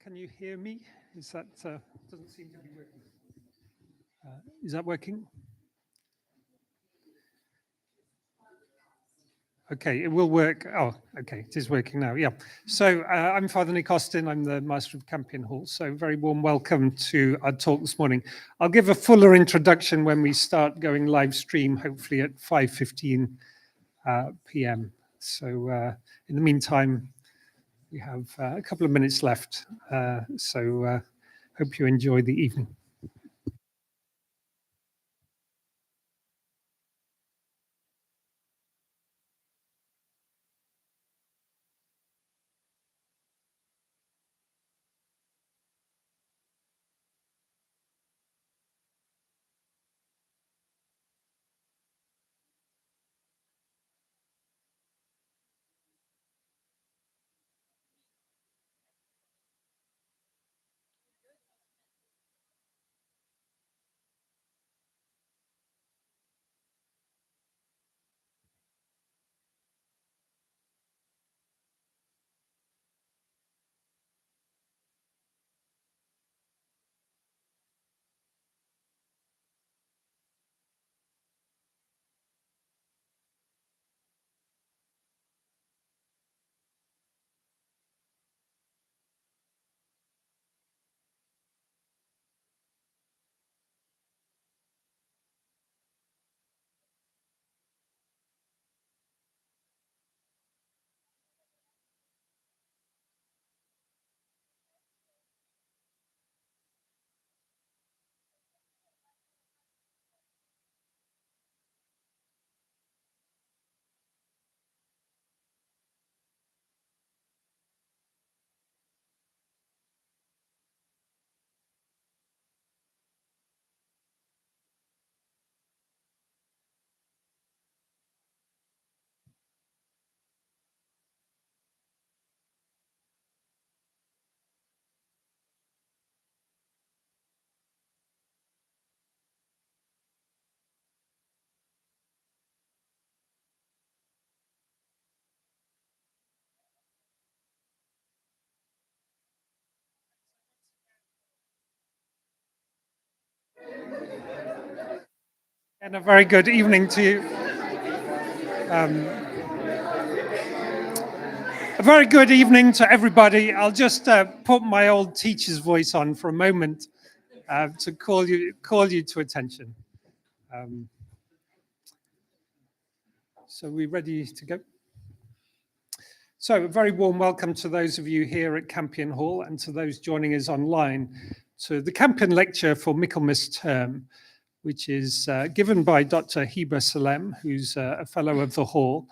Can you hear me? Is that doesn't seem to be working? Is that working? Okay, it will work. Oh, okay, it is working now. Yeah. So I'm Father Nick Austin. I'm the Master of Campion Hall. So very warm welcome to our talk this morning. I'll give a fuller introduction when we start going live stream, hopefully at 5:15 p.m. So in the meantime, we have a couple of minutes left. Hope you enjoy the evening. And a very good evening to you. A very good evening to everybody. I'll just put my old teacher's voice on for a moment to call you to attention. So we ready to go? So a very warm welcome to those of you here at Campion Hall and to those joining us online to the Campion lecture for Michaelmas term, which is given by Dr Hiba Salem, who's a fellow of the Hall,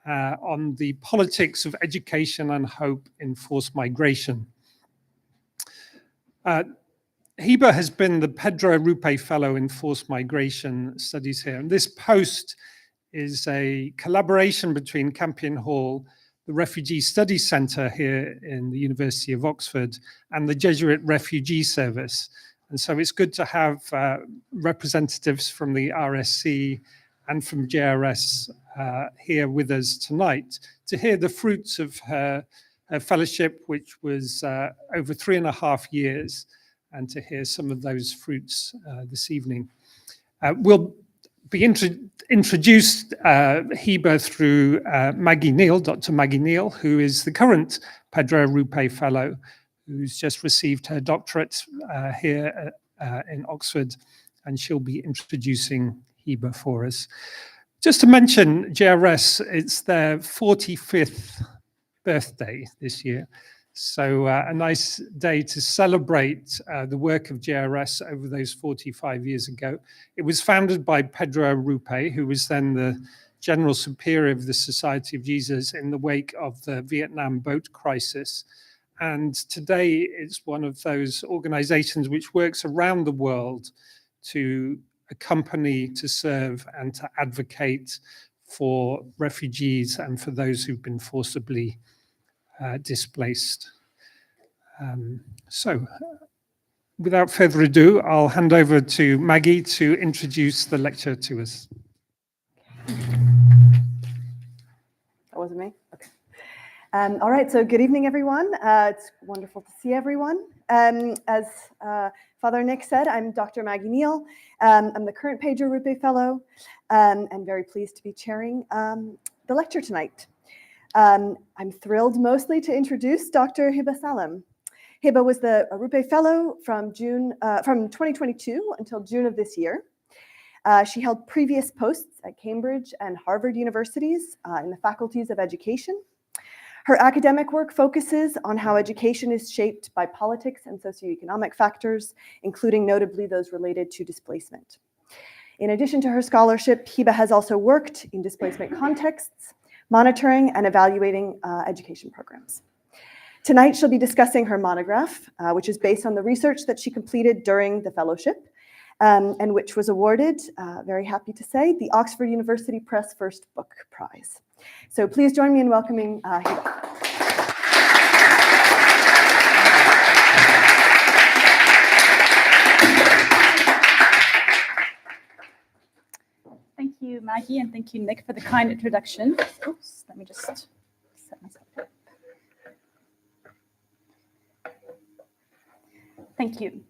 on the politics of education and hope in forced migration. Hiba has been the Pedro Rupe Fellow in Forced Migration Studies here, and this post is a collaboration between Campion Hall, the Refugee Studies Centre here in the University of Oxford, and the Jesuit Refugee Service. And so it's good to have representatives from the RSC and from JRS here with us tonight to hear the fruits of her fellowship, which was over 3.5 years, and to hear some of those fruits this evening. We'll be introduced Hiba through Maggie Neal, Dr. Maggie Neal, who is the current Pedro Rupe Fellow, who's just received her doctorate here in Oxford, and she'll be introducing Hiba for us. Just to mention JRS, it's their 45th birthday this year. So a nice day to celebrate the work of JRS over those 45 years ago. It was founded by Pedro Rupe, who was then the General Superior of the Society of Jesus in the wake of the Vietnam boat crisis. And today it's one of those organizations which works around the world to accompany, to serve, and to advocate for refugees and for those who've been forcibly displaced. So without further ado, I'll hand over to Maggie to introduce the lecture to us. That wasn't me? Okay. All right, so good evening, everyone. It's wonderful to see everyone. As Father Nick said, I'm Dr. Maggie Neal. I'm the current Pedro Rupe Fellow, and very pleased to be chairing the lecture tonight. I'm thrilled mostly to introduce Dr. Hiba Salem. Hiba was the Rupe Fellow from 2022 until June of this year. She held previous posts at Cambridge and Harvard universities in the faculties of education. Her academic work focuses on how education is shaped by politics and socioeconomic factors, including notably those related to displacement. In addition to her scholarship, Hiba has also worked in displacement contexts, monitoring and evaluating education programs. Tonight, she'll be discussing her monograph, which is based on the research that she completed during the fellowship, and which was awarded, very happy to say, the Oxford University Press First Book Prize. So please join me in welcoming Hiba. Thank you, Maggie, and thank you, Nick, for the kind introduction. Oops, let me just set myself up. Thank you.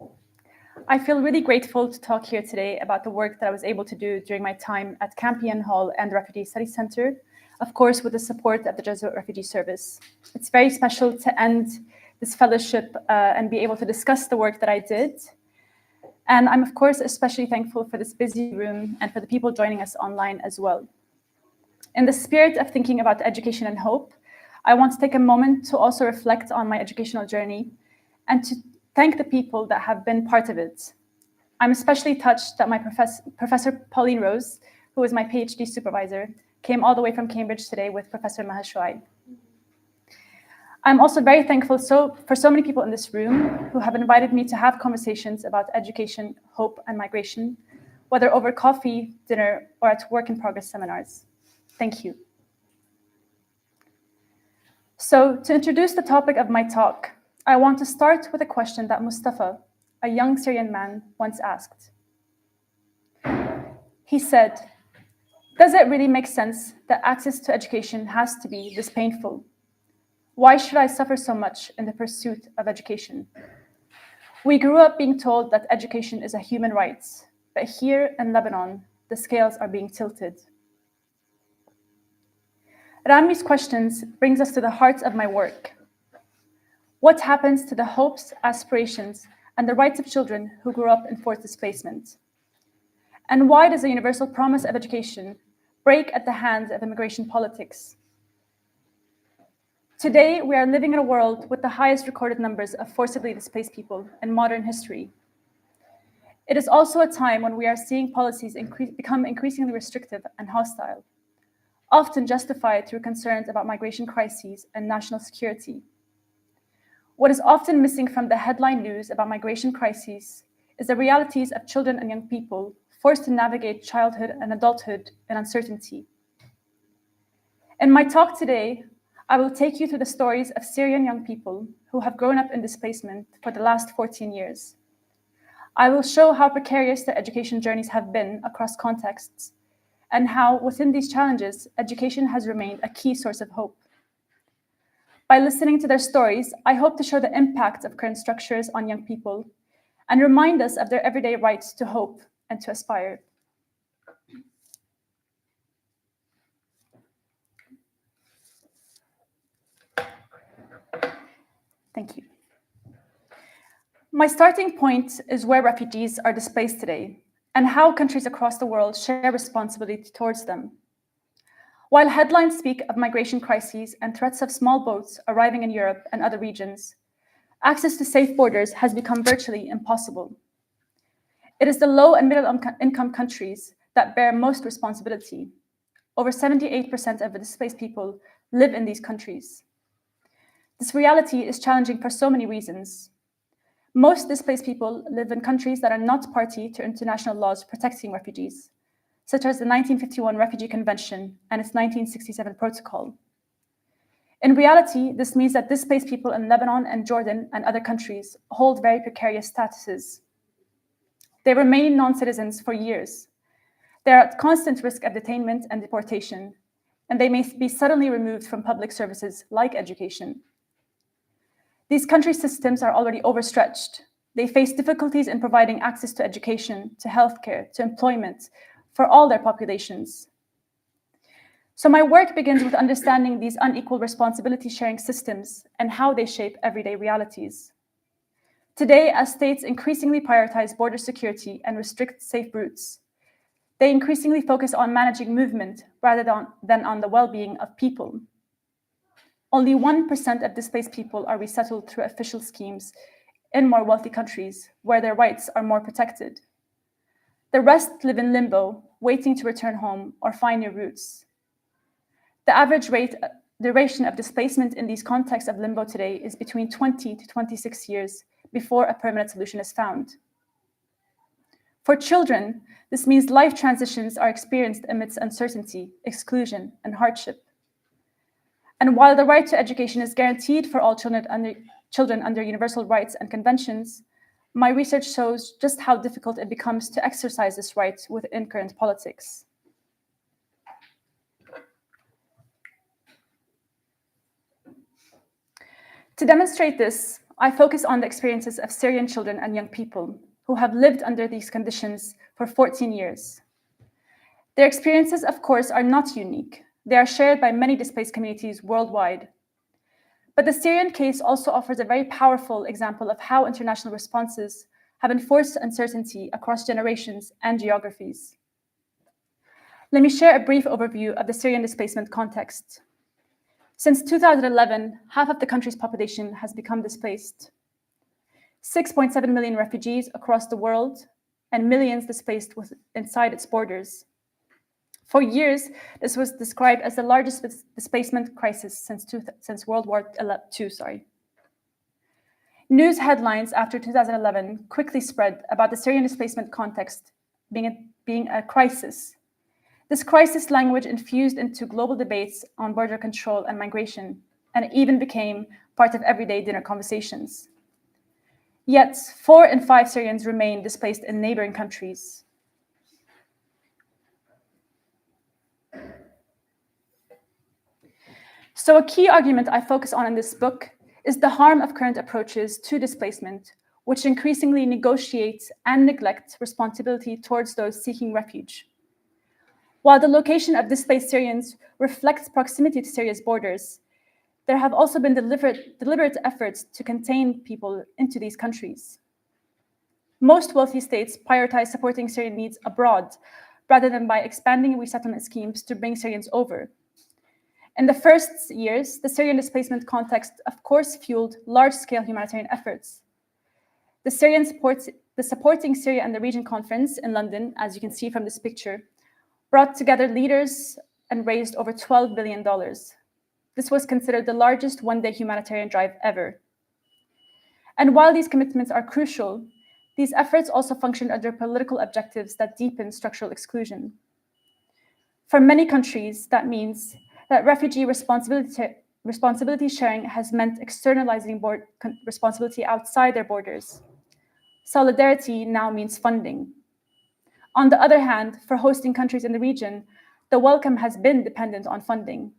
I feel really grateful to talk here today about the work that I was able to do during my time at Campion Hall and the Refugee Studies Center, of course, with the support of the Jesuit Refugee Service. It's very special to end this fellowship and be able to discuss the work that I did. And I'm, of course, especially thankful for this busy room and for the people joining us online as well. In the spirit of thinking about education and hope, I want to take a moment to also reflect on my educational journey and to thank the people that have been part of it. I'm especially touched that my Professor Pauline Rose, who is my PhD supervisor, came all the way from Cambridge today with Professor Maheshwari. I'm also very thankful for so many people in this room who have invited me to have conversations about education, hope, and migration, whether over coffee, dinner, or at work-in-progress seminars. Thank you. So to introduce the topic of my talk, I want to start with a question that Mustafa, a young Syrian man, once asked. He said, "Does it really make sense that access to education has to be this painful? Why should I suffer so much in the pursuit of education?" We grew up being told that education is a human right, but here in Lebanon, the scales are being tilted. Rami's questions brings us to the heart of my work. What happens to the hopes, aspirations, and the rights of children who grew up in forced displacement? And why does the universal promise of education break at the hands of immigration politics? Today, we are living in a world with the highest recorded numbers of forcibly displaced people in modern history. It is also a time when we are seeing policies become increasingly restrictive and hostile, often justified through concerns about migration crises and national security. What is often missing from the headline news about migration crises is the realities of children and young people forced to navigate childhood and adulthood in uncertainty. In my talk today, I will take you through the stories of Syrian young people who have grown up in displacement for the last 14 years. I will show how precarious their education journeys have been across contexts, and how, within these challenges, education has remained a key source of hope. By listening to their stories, I hope to show the impact of current structures on young people and remind us of their everyday rights to hope and to aspire. Thank you. My starting point is where refugees are displaced today and how countries across the world share responsibility towards them. While headlines speak of migration crises and threats of small boats arriving in Europe and other regions, access to safe borders has become virtually impossible. It is the low and middle income countries that bear most responsibility. Over 78% of the displaced people live in these countries. This reality is challenging for so many reasons. Most displaced people live in countries that are not party to international laws protecting refugees, such as the 1951 Refugee Convention and its 1967 Protocol. In reality, this means that displaced people in Lebanon and Jordan and other countries hold very precarious statuses. They remain non-citizens for years. They are at constant risk of detainment and deportation, and they may be suddenly removed from public services like education. These country systems are already overstretched. They face difficulties in providing access to education, to healthcare, to employment for all their populations. So my work begins with understanding these unequal responsibility sharing systems and how they shape everyday realities. Today, as states increasingly prioritize border security and restrict safe routes, they increasingly focus on managing movement rather than on the well-being of people. Only 1% of displaced people are resettled through official schemes in more wealthy countries where their rights are more protected. The rest live in limbo, waiting to return home or find new routes. The average duration of displacement in these contexts of limbo today is between 20 to 26 years before a permanent solution is found. For children, this means life transitions are experienced amidst uncertainty, exclusion, and hardship. And while the right to education is guaranteed for all children under universal rights and conventions, my research shows just how difficult it becomes to exercise this right within current politics. To demonstrate this, I focus on the experiences of Syrian children and young people who have lived under these conditions for 14 years. Their experiences, of course, are not unique. They are shared by many displaced communities worldwide. But the Syrian case also offers a very powerful example of how international responses have enforced uncertainty across generations and geographies. Let me share a brief overview of the Syrian displacement context. Since 2011, half of the country's population has become displaced. 6.7 million refugees across the world and millions displaced inside its borders. For years, this was described as the largest displacement crisis since World War II. News headlines after 2011 quickly spread about the Syrian displacement context being a crisis. This crisis language infused into global debates on border control and migration, and it even became part of everyday dinner conversations. Yet, 4 in 5 Syrians remain displaced in neighboring countries. So a key argument I focus on in this book is the harm of current approaches to displacement, which increasingly negotiate and neglect responsibility towards those seeking refuge. While the location of displaced Syrians reflects proximity to Syria's borders, there have also been deliberate efforts to contain people into these countries. Most wealthy states prioritize supporting Syrian needs abroad, rather than by expanding resettlement schemes to bring Syrians over. In the first years, the Syrian displacement context, of course, fueled large-scale humanitarian efforts. The Supporting Syria and the Region Conference in London, as you can see from this picture, brought together leaders and raised over $12 billion. This was considered the largest one-day humanitarian drive ever. And while these commitments are crucial, these efforts also function under political objectives that deepen structural exclusion. For many countries, that means that refugee responsibility sharing has meant externalizing responsibility outside their borders. Solidarity now means funding. On the other hand, for hosting countries in the region, the welcome has been dependent on funding.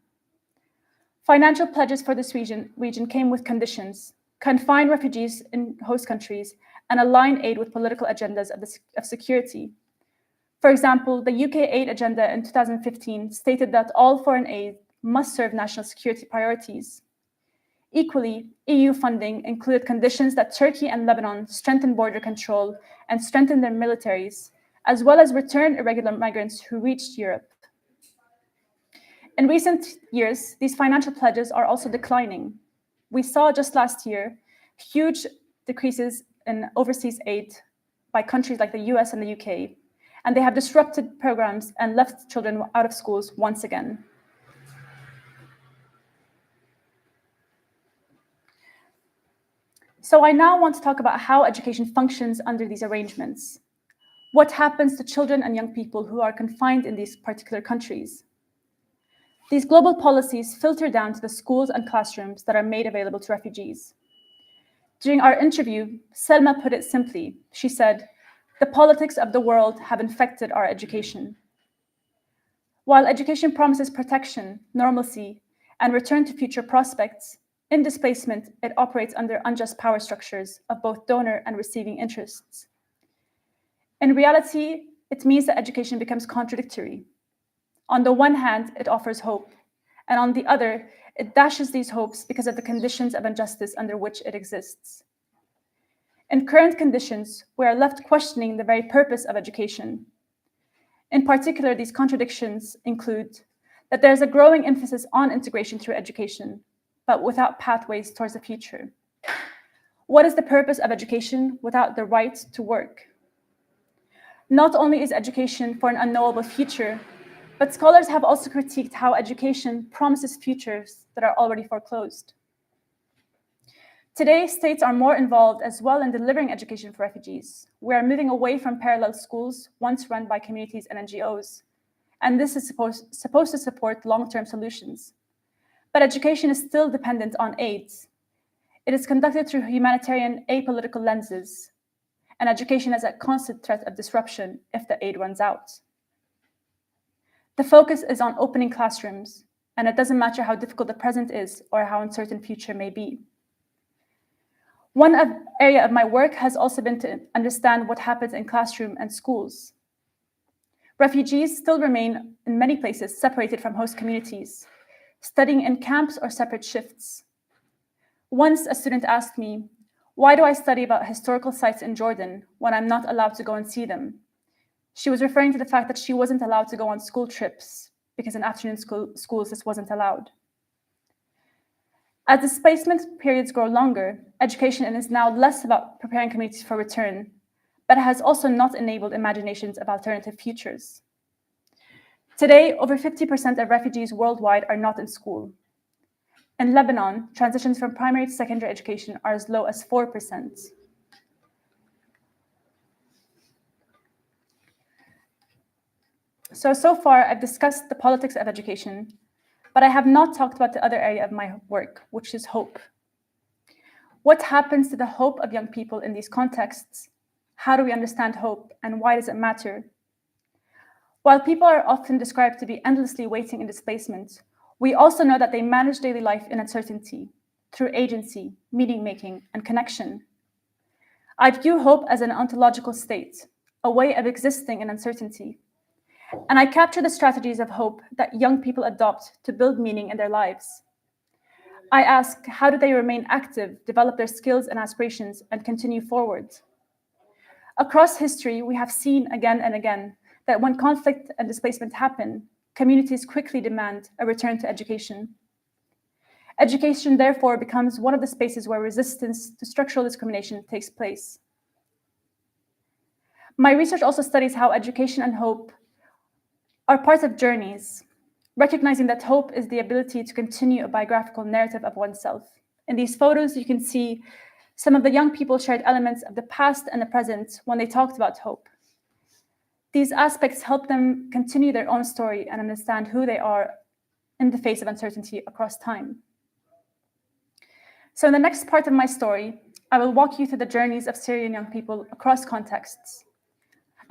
Financial pledges for this region came with conditions: confine refugees in host countries and align aid with political agendas of security. For example, the UK aid agenda in 2015 stated that all foreign aid must serve national security priorities. Equally, EU funding included conditions that Turkey and Lebanon strengthen border control and strengthen their militaries, as well as return irregular migrants who reached Europe. In recent years, these financial pledges are also declining. We saw just last year huge decreases in overseas aid by countries like the US and the UK, and they have disrupted programs and left children out of schools once again. So I now want to talk about how education functions under these arrangements. What happens to children and young people who are confined in these particular countries? These global policies filter down to the schools and classrooms that are made available to refugees. During our interview, Selma put it simply. She said, "The politics of the world have infected our education." While education promises protection, normalcy, and return to future prospects, in displacement, it operates under unjust power structures of both donor and receiving interests. In reality, it means that education becomes contradictory. On the one hand, it offers hope, and on the other, it dashes these hopes because of the conditions of injustice under which it exists. In current conditions, we are left questioning the very purpose of education. In particular, these contradictions include that there is a growing emphasis on integration through education, but without pathways towards the future. What is the purpose of education without the right to work? Not only is education for an unknowable future, but scholars have also critiqued how education promises futures that are already foreclosed. Today, states are more involved as well in delivering education for refugees. We are moving away from parallel schools once run by communities and NGOs, and this is supposed to support long-term solutions. But education is still dependent on aid. It is conducted through humanitarian, apolitical lenses, and education is at constant threat of disruption if the aid runs out. The focus is on opening classrooms, and it doesn't matter how difficult the present is or how uncertain future may be. One area of my work has also been to understand what happens in classroom and schools. Refugees still remain in many places separated from host communities, studying in camps or separate shifts. Once a student asked me, "Why do I study about historical sites in Jordan when I'm not allowed to go and see them?" She was referring to the fact that she wasn't allowed to go on school trips because in afternoon schools this wasn't allowed. As displacement periods grow longer, education is now less about preparing communities for return, but it has also not enabled imaginations of alternative futures. Today, over 50% of refugees worldwide are not in school. In Lebanon, transitions from primary to secondary education are as low as 4%. So far, I've discussed the politics of education, but I have not talked about the other area of my work, which is hope. What happens to the hope of young people in these contexts? How do we understand hope, and why does it matter? While people are often described to be endlessly waiting in displacement, we also know that they manage daily life in uncertainty through agency, meaning-making, and connection. I view hope as an ontological state, a way of existing in uncertainty. And I capture the strategies of hope that young people adopt to build meaning in their lives. I ask, how do they remain active, develop their skills and aspirations, and continue forward? Across history, we have seen again and again that when conflict and displacement happen, communities quickly demand a return to education. Education, therefore, becomes one of the spaces where resistance to structural discrimination takes place. My research also studies how education and hope are part of journeys, recognizing that hope is the ability to continue a biographical narrative of oneself. In these photos, you can see some of the young people shared elements of the past and the present when they talked about hope. These aspects help them continue their own story and understand who they are in the face of uncertainty across time. So in the next part of my story, I will walk you through the journeys of Syrian young people across contexts.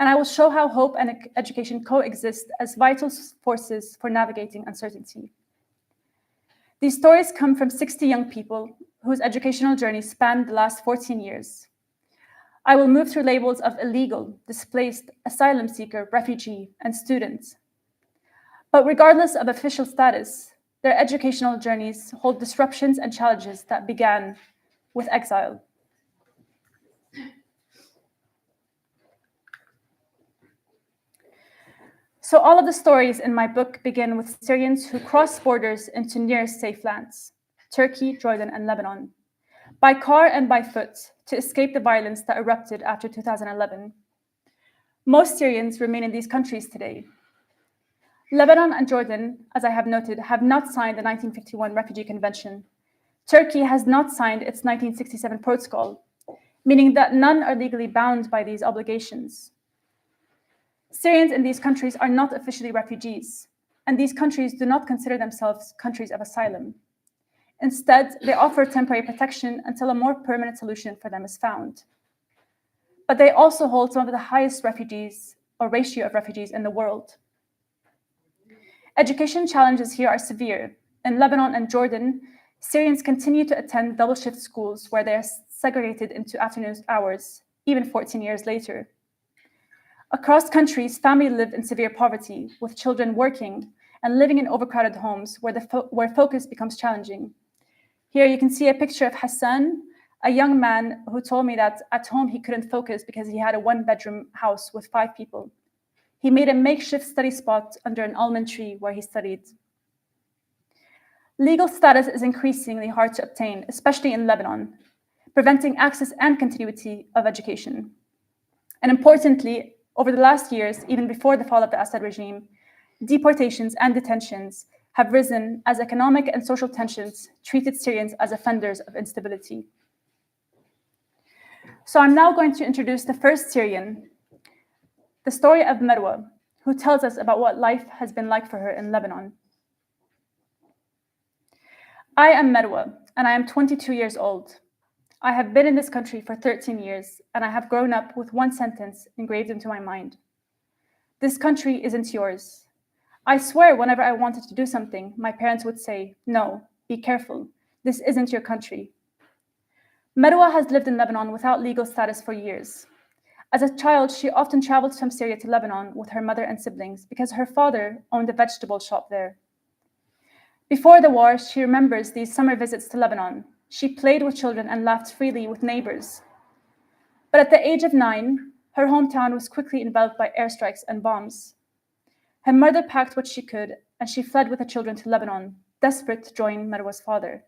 And I will show how hope and education coexist as vital forces for navigating uncertainty. These stories come from 60 young people whose educational journeys span the last 14 years. I will move through labels of illegal, displaced, asylum seeker, refugee, and student. But regardless of official status, their educational journeys hold disruptions and challenges that began with exile. So all of the stories in my book begin with Syrians who cross borders into near safe lands, Turkey, Jordan, and Lebanon, by car and by foot to escape the violence that erupted after 2011. Most Syrians remain in these countries today. Lebanon and Jordan, as I have noted, have not signed the 1951 Refugee Convention. Turkey has not signed its 1967 protocol, meaning that none are legally bound by these obligations. Syrians in these countries are not officially refugees, and these countries do not consider themselves countries of asylum. Instead, they offer temporary protection until a more permanent solution for them is found. But they also hold some of the highest refugees or ratio of refugees in the world. Education challenges here are severe. In Lebanon and Jordan, Syrians continue to attend double-shift schools where they are segregated into afternoon hours, even 14 years later. Across countries, families live in severe poverty, with children working and living in overcrowded homes where focus becomes challenging. Here you can see a picture of Hassan, a young man who told me that at home he couldn't focus because he had a one-bedroom house with 5 people. He made a makeshift study spot under an almond tree where he studied. Legal status is increasingly hard to obtain, especially in Lebanon, preventing access and continuity of education. And importantly, over the last years, even before the fall of the Assad regime, deportations and detentions have risen as economic and social tensions treated Syrians as offenders of instability. So I'm now going to introduce the first Syrian, the story of Marwa, who tells us about what life has been like for her in Lebanon. I am Marwa, and I am 22 years old. I have been in this country for 13 years, and I have grown up with one sentence engraved into my mind. This country isn't yours. I swear whenever I wanted to do something, my parents would say, no, be careful, this isn't your country. Marwa has lived in Lebanon without legal status for years. As a child, she often traveled from Syria to Lebanon with her mother and siblings because her father owned a vegetable shop there. Before the war, she remembers these summer visits to Lebanon. She played with children and laughed freely with neighbors. But at the age of 9, her hometown was quickly enveloped by airstrikes and bombs. Her mother packed what she could, and she fled with the children to Lebanon, desperate to join Marwa's father.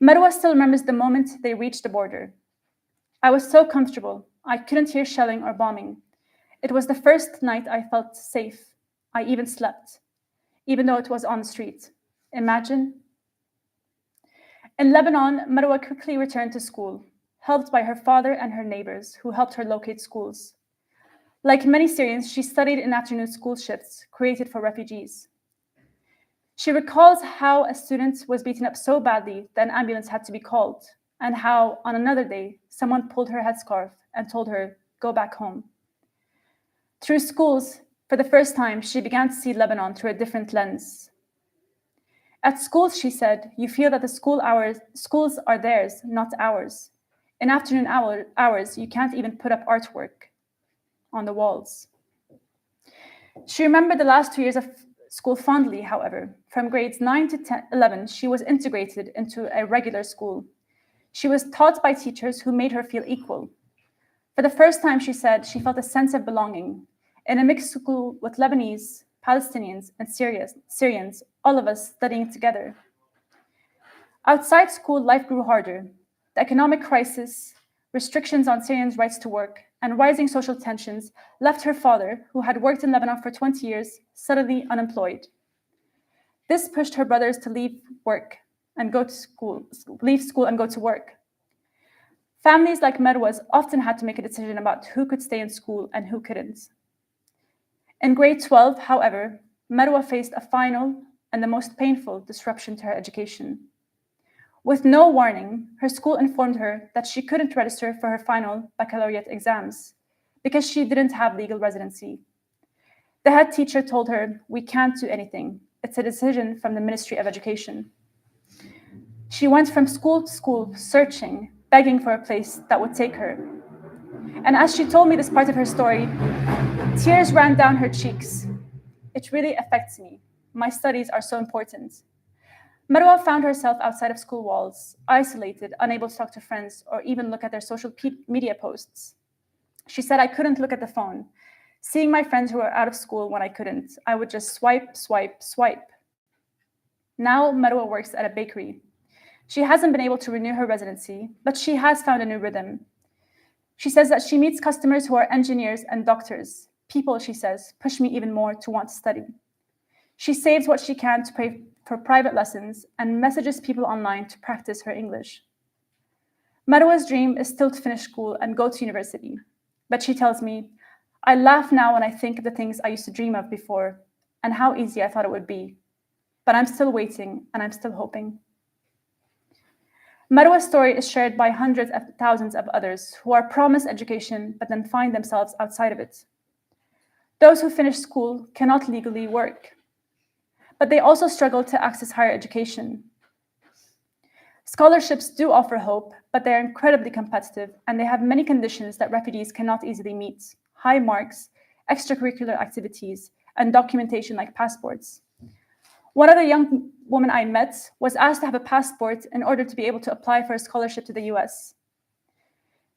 Marwa still remembers the moment they reached the border. I was so comfortable. I couldn't hear shelling or bombing. It was the first night I felt safe. I even slept, even though it was on the street. Imagine. In Lebanon, Marwa quickly returned to school, helped by her father and her neighbors, who helped her locate schools. Like many Syrians, she studied in afternoon school shifts created for refugees. She recalls how a student was beaten up so badly that an ambulance had to be called, and how, on another day, someone pulled her headscarf and told her, go back home. Through schools, for the first time, she began to see Lebanon through a different lens. At schools, she said, you feel that the schools are theirs, not ours. In afternoon hours, you can't even put up artwork on the walls. She remembered the last 2 years of school fondly, however. From grades 9 to 11, she was integrated into a regular school. She was taught by teachers who made her feel equal. For the first time, she said, she felt a sense of belonging in a mixed school with Lebanese, Palestinians, and Syrians, all of us studying together. Outside school, life grew harder. The economic crisis, restrictions on Syrians' rights to work, and rising social tensions left her father, who had worked in Lebanon for 20 years, suddenly unemployed. This pushed her brothers to leave school and go to work. Families like Marwa's often had to make a decision about who could stay in school and who couldn't. In grade 12, however, Marwa faced a final and the most painful disruption to her education. With no warning, her school informed her that she couldn't register for her final baccalaureate exams because she didn't have legal residency. The head teacher told her, we can't do anything. It's a decision from the Ministry of Education. She went from school to school, searching, begging for a place that would take her. And as she told me this part of her story, tears ran down her cheeks. It really affects me. My studies are so important. Marwa found herself outside of school walls, isolated, unable to talk to friends or even look at their social media posts. She said, I couldn't look at the phone. Seeing my friends who were out of school when I couldn't, I would just swipe, swipe, swipe. Now Marwa works at a bakery. She hasn't been able to renew her residency, but she has found a new rhythm. She says that she meets customers who are engineers and doctors. People, she says, push me even more to want to study. She saves what she can to pay for private lessons and messages people online to practice her English. Marwa's dream is still to finish school and go to university. But she tells me, I laugh now when I think of the things I used to dream of before and how easy I thought it would be. But I'm still waiting and I'm still hoping. Marwa's story is shared by hundreds of thousands of others who are promised education but then find themselves outside of it. Those who finish school cannot legally work. but they also struggle to access higher education. Scholarships do offer hope, but they're incredibly competitive, and they have many conditions that refugees cannot easily meet: high marks, extracurricular activities, and documentation like passports. One other young woman I met was asked to have a passport in order to be able to apply for a scholarship to the US.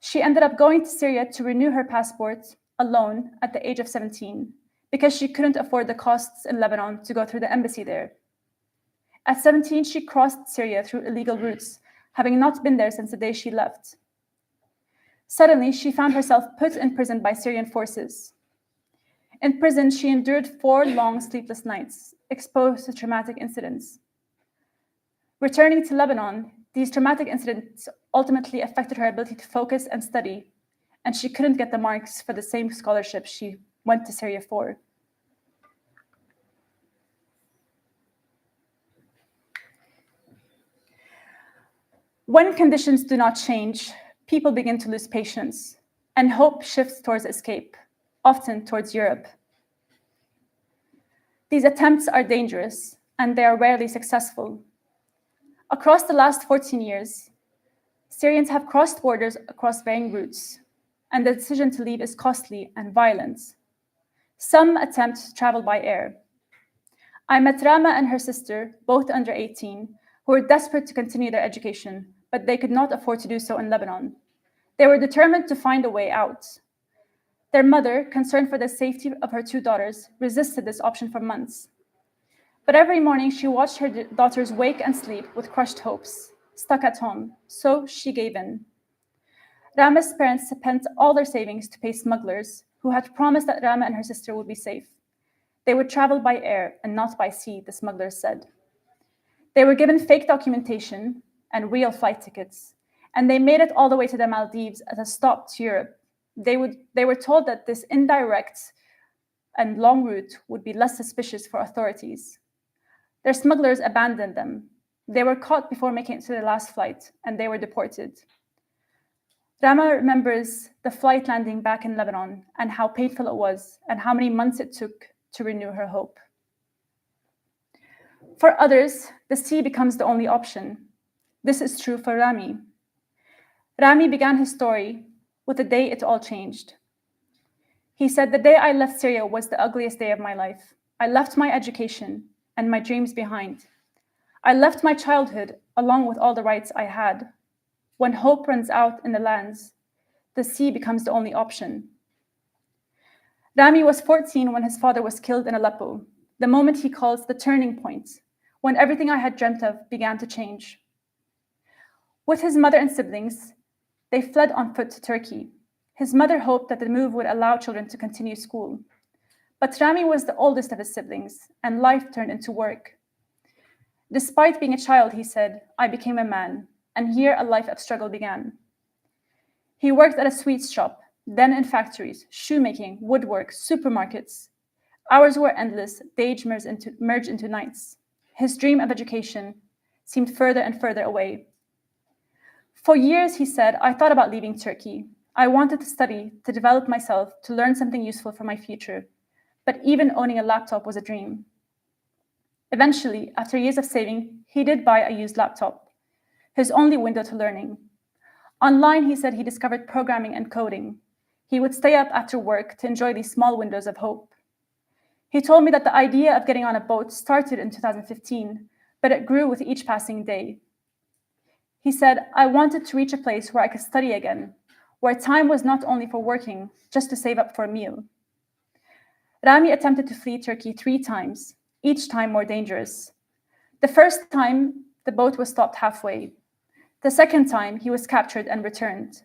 She ended up going to Syria to renew her passport alone at the age of 17 because she couldn't afford the costs in Lebanon to go through the embassy there. At 17, she crossed Syria through illegal routes, having not been there since the day she left. Suddenly, she found herself put in prison by Syrian forces. In prison, she endured 4 long sleepless nights, exposed to traumatic incidents. Returning to Lebanon, these traumatic incidents ultimately affected her ability to focus and study, and she couldn't get the marks for the same scholarship she went to Syria for. When conditions do not change, people begin to lose patience, and hope shifts towards escape, often towards Europe. These attempts are dangerous, and they are rarely successful. Across the last 14 years, Syrians have crossed borders across varying routes, and the decision to leave is costly and violent. Some attempt to travel by air. I met Rama and her sister, both under 18, who were desperate to continue their education, but they could not afford to do so in Lebanon. They were determined to find a way out. Their mother, concerned for the safety of her 2 daughters, resisted this option for months. But every morning she watched her daughters wake and sleep with crushed hopes, stuck at home, so she gave in. Rama's parents spent all their savings to pay smugglers who had promised that Rama and her sister would be safe. They would travel by air and not by sea, the smugglers said. They were given fake documentation and real flight tickets, and they made it all the way to the Maldives as a stop to Europe. They were told that this indirect and long route would be less suspicious for authorities. Their smugglers abandoned them. They were caught before making it to their last flight, and they were deported. Rama remembers the flight landing back in Lebanon and how painful it was and how many months it took to renew her hope. For others, the sea becomes the only option. This is true for Rami. Rami began his story with the day it all changed. He said, "The day I left Syria was the ugliest day of my life. I left my education and my dreams behind. I left my childhood along with all the rights I had. When hope runs out in the lands, the sea becomes the only option." Rami was 14 when his father was killed in Aleppo, the moment he calls the turning point, when everything I had dreamt of began to change. With his mother and siblings, they fled on foot to Turkey. His mother hoped that the move would allow children to continue school. But Rami was the oldest of his siblings, and life turned into work. Despite being a child, he said, "I became a man, and here a life of struggle began." He worked at a sweets shop, then in factories, shoemaking, woodwork, supermarkets. Hours were endless, days merged into nights. His dream of education seemed further and further away. For years, he said, I thought about leaving Turkey. I wanted to study, to develop myself, to learn something useful for my future. But even owning a laptop was a dream. Eventually, after years of saving, he did buy a used laptop, his only window to learning. Online, he said he discovered programming and coding. He would stay up after work to enjoy these small windows of hope. He told me that the idea of getting on a boat started in 2015, but it grew with each passing day. He said, I wanted to reach a place where I could study again, where time was not only for working, just to save up for a meal. Rami attempted to flee Turkey 3 times, each time more dangerous. The first time, the boat was stopped halfway. The second time, he was captured and returned.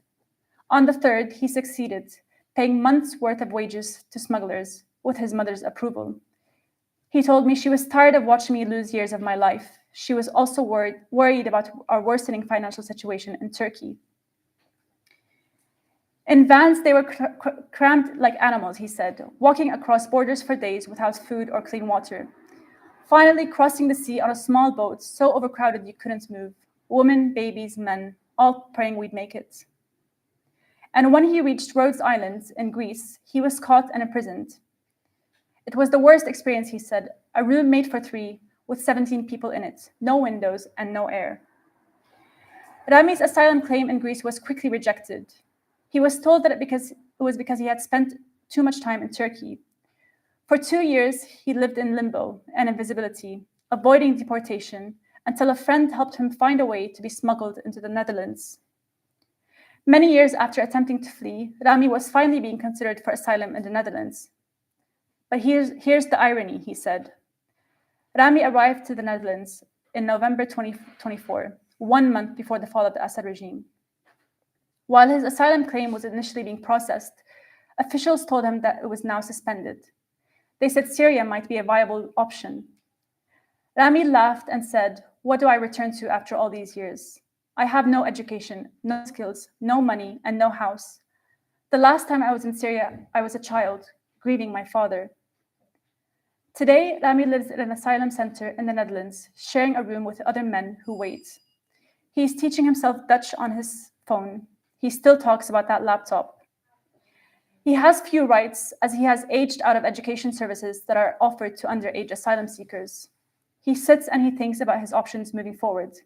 On the third, he succeeded, paying months' worth of wages to smugglers with his mother's approval. He told me she was tired of watching me lose years of my life. She was also worried about our worsening financial situation in Turkey. In vans, they were crammed like animals, he said, walking across borders for days without food or clean water. Finally, crossing the sea on a small boat, so overcrowded you couldn't move. Women, babies, men, all praying we'd make it. And when he reached Rhodes Island in Greece, he was caught and imprisoned. It was the worst experience, he said. A room made for 3, with 17 people in it, no windows and no air. Rami's asylum claim in Greece was quickly rejected. He was told that it was because he had spent too much time in Turkey. For 2 years, he lived in limbo and invisibility, avoiding deportation, until a friend helped him find a way to be smuggled into the Netherlands. Many years after attempting to flee, Rami was finally being considered for asylum in the Netherlands. But here's the irony, he said. Rami arrived to the Netherlands in November 2024, 1 month before the fall of the Assad regime. While his asylum claim was initially being processed, officials told him that it was now suspended. They said Syria might be a viable option. Rami laughed and said, "What do I return to after all these years? I have no education, no skills, no money, and no house. The last time I was in Syria, I was a child, grieving my father." Today, Rami lives in an asylum center in the Netherlands, sharing a room with other men who wait. He's teaching himself Dutch on his phone. He still talks about that laptop. He has few rights as he has aged out of education services that are offered to underage asylum seekers. He sits and he thinks about his options moving forward.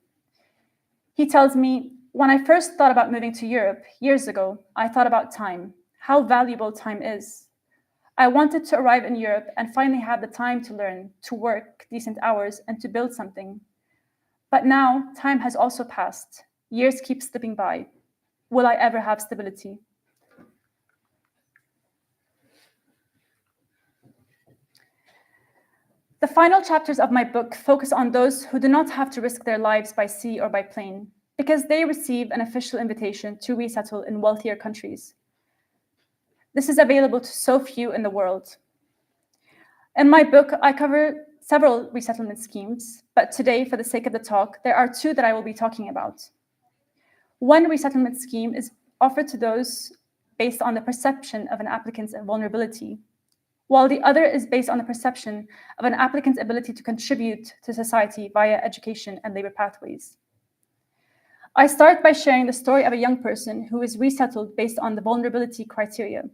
He tells me, "When I first thought about moving to Europe years ago, I thought about time, how valuable time is. I wanted to arrive in Europe and finally have the time to learn, to work decent hours, and to build something. But now time has also passed. Years keep slipping by. Will I ever have stability?" The final chapters of my book focus on those who do not have to risk their lives by sea or by plane, because they receive an official invitation to resettle in wealthier countries. This is available to so few in the world. In my book, I cover several resettlement schemes, but today, for the sake of the talk, there are two that I will be talking about. One resettlement scheme is offered to those based on the perception of an applicant's vulnerability, while the other is based on the perception of an applicant's ability to contribute to society via education and labor pathways. I start by sharing the story of a young person who is resettled based on the vulnerability criteria.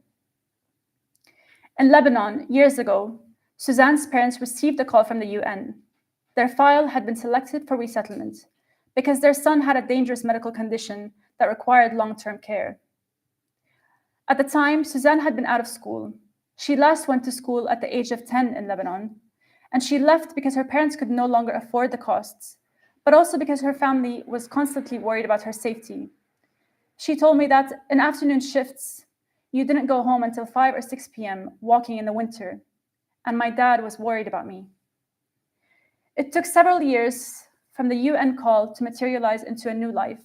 In Lebanon, years ago, Suzanne's parents received a call from the UN. Their file had been selected for resettlement because their son had a dangerous medical condition that required long-term care. At the time, Suzanne had been out of school. She last went to school at the age of 10 in Lebanon, and she left because her parents could no longer afford the costs, but also because her family was constantly worried about her safety. She told me that in afternoon shifts, you didn't go home until 5 or 6 p.m. walking in the winter, and my dad was worried about me. It took several years from the UN call to materialize into a new life,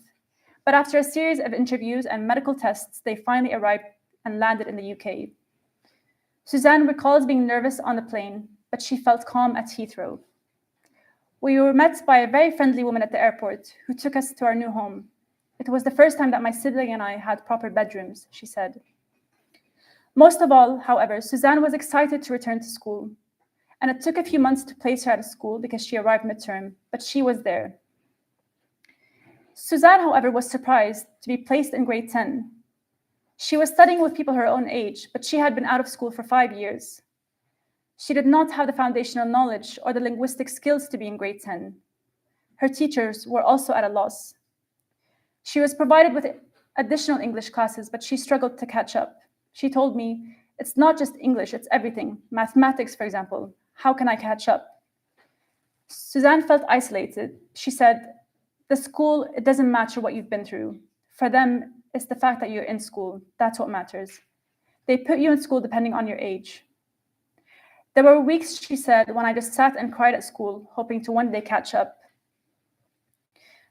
but after a series of interviews and medical tests, they finally arrived and landed in the UK. Suzanne recalls being nervous on the plane, but she felt calm at Heathrow. We were met by a very friendly woman at the airport who took us to our new home. It was the first time that my sibling and I had proper bedrooms, she said. Most of all, however, Suzanne was excited to return to school, and it took a few months to place her at a school because she arrived midterm, but she was there. Suzanne, however, was surprised to be placed in grade 10. She was studying with people her own age, but she had been out of school for 5 years. She did not have the foundational knowledge or the linguistic skills to be in grade 10. Her teachers were also at a loss. She was provided with additional English classes, but she struggled to catch up. She told me, "It's not just English, it's everything. Mathematics, for example. How can I catch up?" Suzanne felt isolated. She said, "The school, it doesn't matter what you've been through. For them, it's the fact that you're in school. That's what matters. They put you in school depending on your age." There were weeks, she said, when I just sat and cried at school, hoping to one day catch up.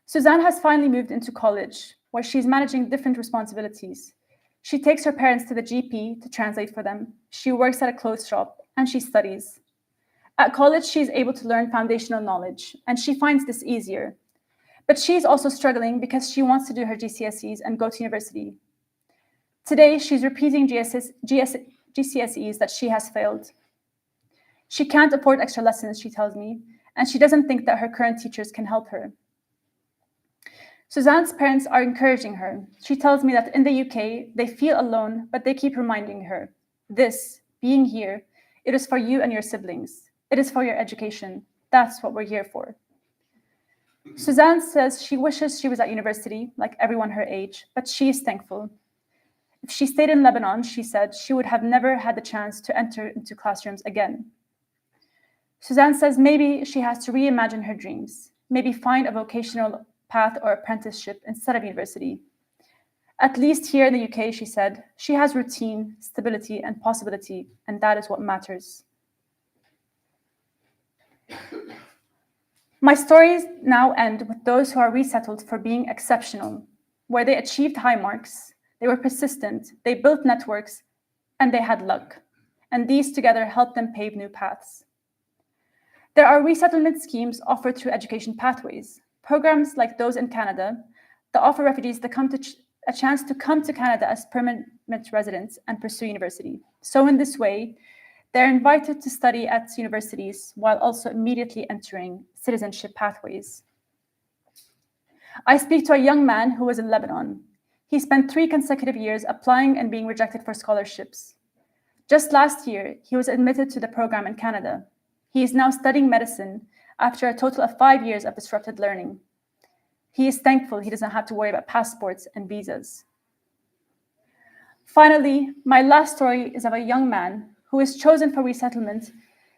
Suzanne has finally moved into college, where she's managing different responsibilities. She takes her parents to the GP to translate for them. She works at a clothes shop, and she studies. At college, she's able to learn foundational knowledge, and she finds this easier. But she's also struggling because she wants to do her GCSEs and go to university. Today, she's repeating GCSEs that she has failed. She can't afford extra lessons, she tells me, and she doesn't think that her current teachers can help her. Suzanne's parents are encouraging her. She tells me that in the UK, they feel alone, but they keep reminding her, "This, being here, it is for you and your siblings. It is for your education. That's what we're here for. Suzanne says she wishes she was at university, like everyone her age, but she is thankful. If she stayed in Lebanon, she said, she would have never had the chance to enter into classrooms again. Suzanne says maybe she has to reimagine her dreams, maybe find a vocational path or apprenticeship instead of university. At least here in the UK, she said, she has routine, stability, and possibility, and that is what matters. My stories now end with those who are resettled for being exceptional, where they achieved high marks, they were persistent, they built networks, and they had luck. And these together helped them pave new paths. There are resettlement schemes offered through education pathways, programs like those in Canada that offer refugees a chance to come to Canada as permanent residents and pursue university. So in this way, they're invited to study at universities while also immediately entering citizenship pathways. I speak to a young man who was in Lebanon. He spent 3 consecutive years applying and being rejected for scholarships. Just last year, he was admitted to the program in Canada. He is now studying medicine after a total of 5 years of disrupted learning. He is thankful he doesn't have to worry about passports and visas. Finally, my last story is of a young man who is chosen for resettlement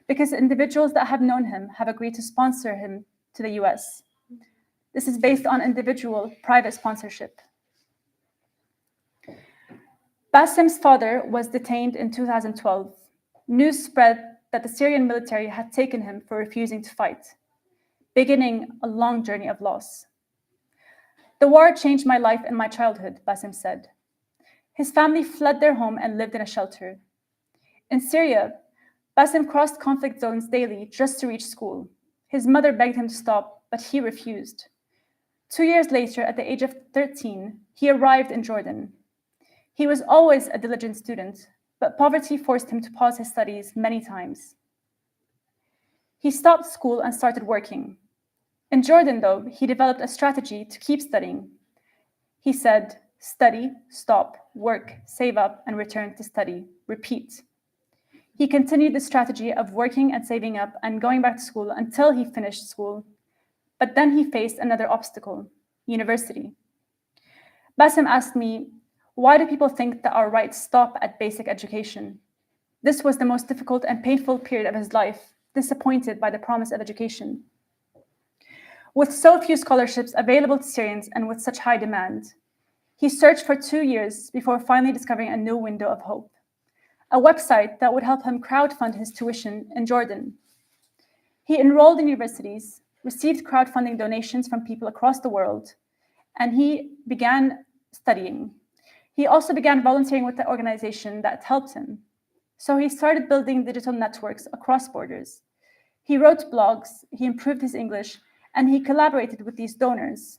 because individuals that have known him have agreed to sponsor him to the US. This is based on individual private sponsorship. Basim's father was detained in 2012. News spread that the Syrian military had taken him for refusing to fight, beginning a long journey of loss. The war changed my life and my childhood, Basim said. His family fled their home and lived in a shelter. In Syria, Basim crossed conflict zones daily just to reach school. His mother begged him to stop, but he refused. 2 years later, at the age of 13, he arrived in Jordan. He was always a diligent student, but poverty forced him to pause his studies many times. He stopped school and started working. In Jordan, though, he developed a strategy to keep studying. He said, study, stop, work, save up, and return to study. Repeat. He continued the strategy of working and saving up and going back to school until he finished school. But then he faced another obstacle, university. Basim asked me, why do people think that our rights stop at basic education? This was the most difficult and painful period of his life, disappointed by the promise of education. With so few scholarships available to Syrians and with such high demand, he searched for 2 years before finally discovering a new window of hope, a website that would help him crowdfund his tuition in Jordan. He enrolled in universities, received crowdfunding donations from people across the world, and he began studying. He also began volunteering with the organization that helped him. So he started building digital networks across borders. He wrote blogs, he improved his English, and he collaborated with these donors.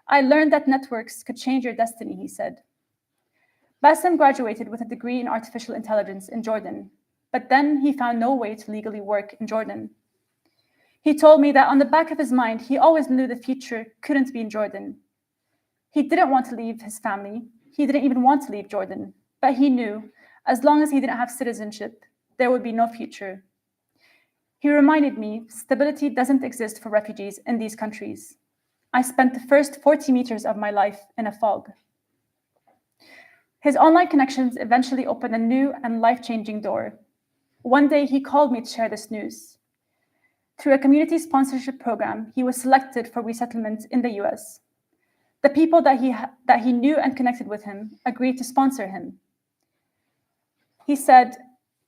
I learned that networks could change your destiny, he said. Basim graduated with a degree in artificial intelligence in Jordan, but then he found no way to legally work in Jordan. He told me that on the back of his mind, he always knew the future couldn't be in Jordan. He didn't want to leave his family. He didn't even want to leave Jordan, but he knew as long as he didn't have citizenship, there would be no future. He reminded me, stability doesn't exist for refugees in these countries. I spent the first 40 meters of my life in a fog. His online connections eventually opened a new and life-changing door. One day, he called me to share this news. Through a community sponsorship program, he was selected for resettlement in the US. The people that he knew and connected with him agreed to sponsor him. He said,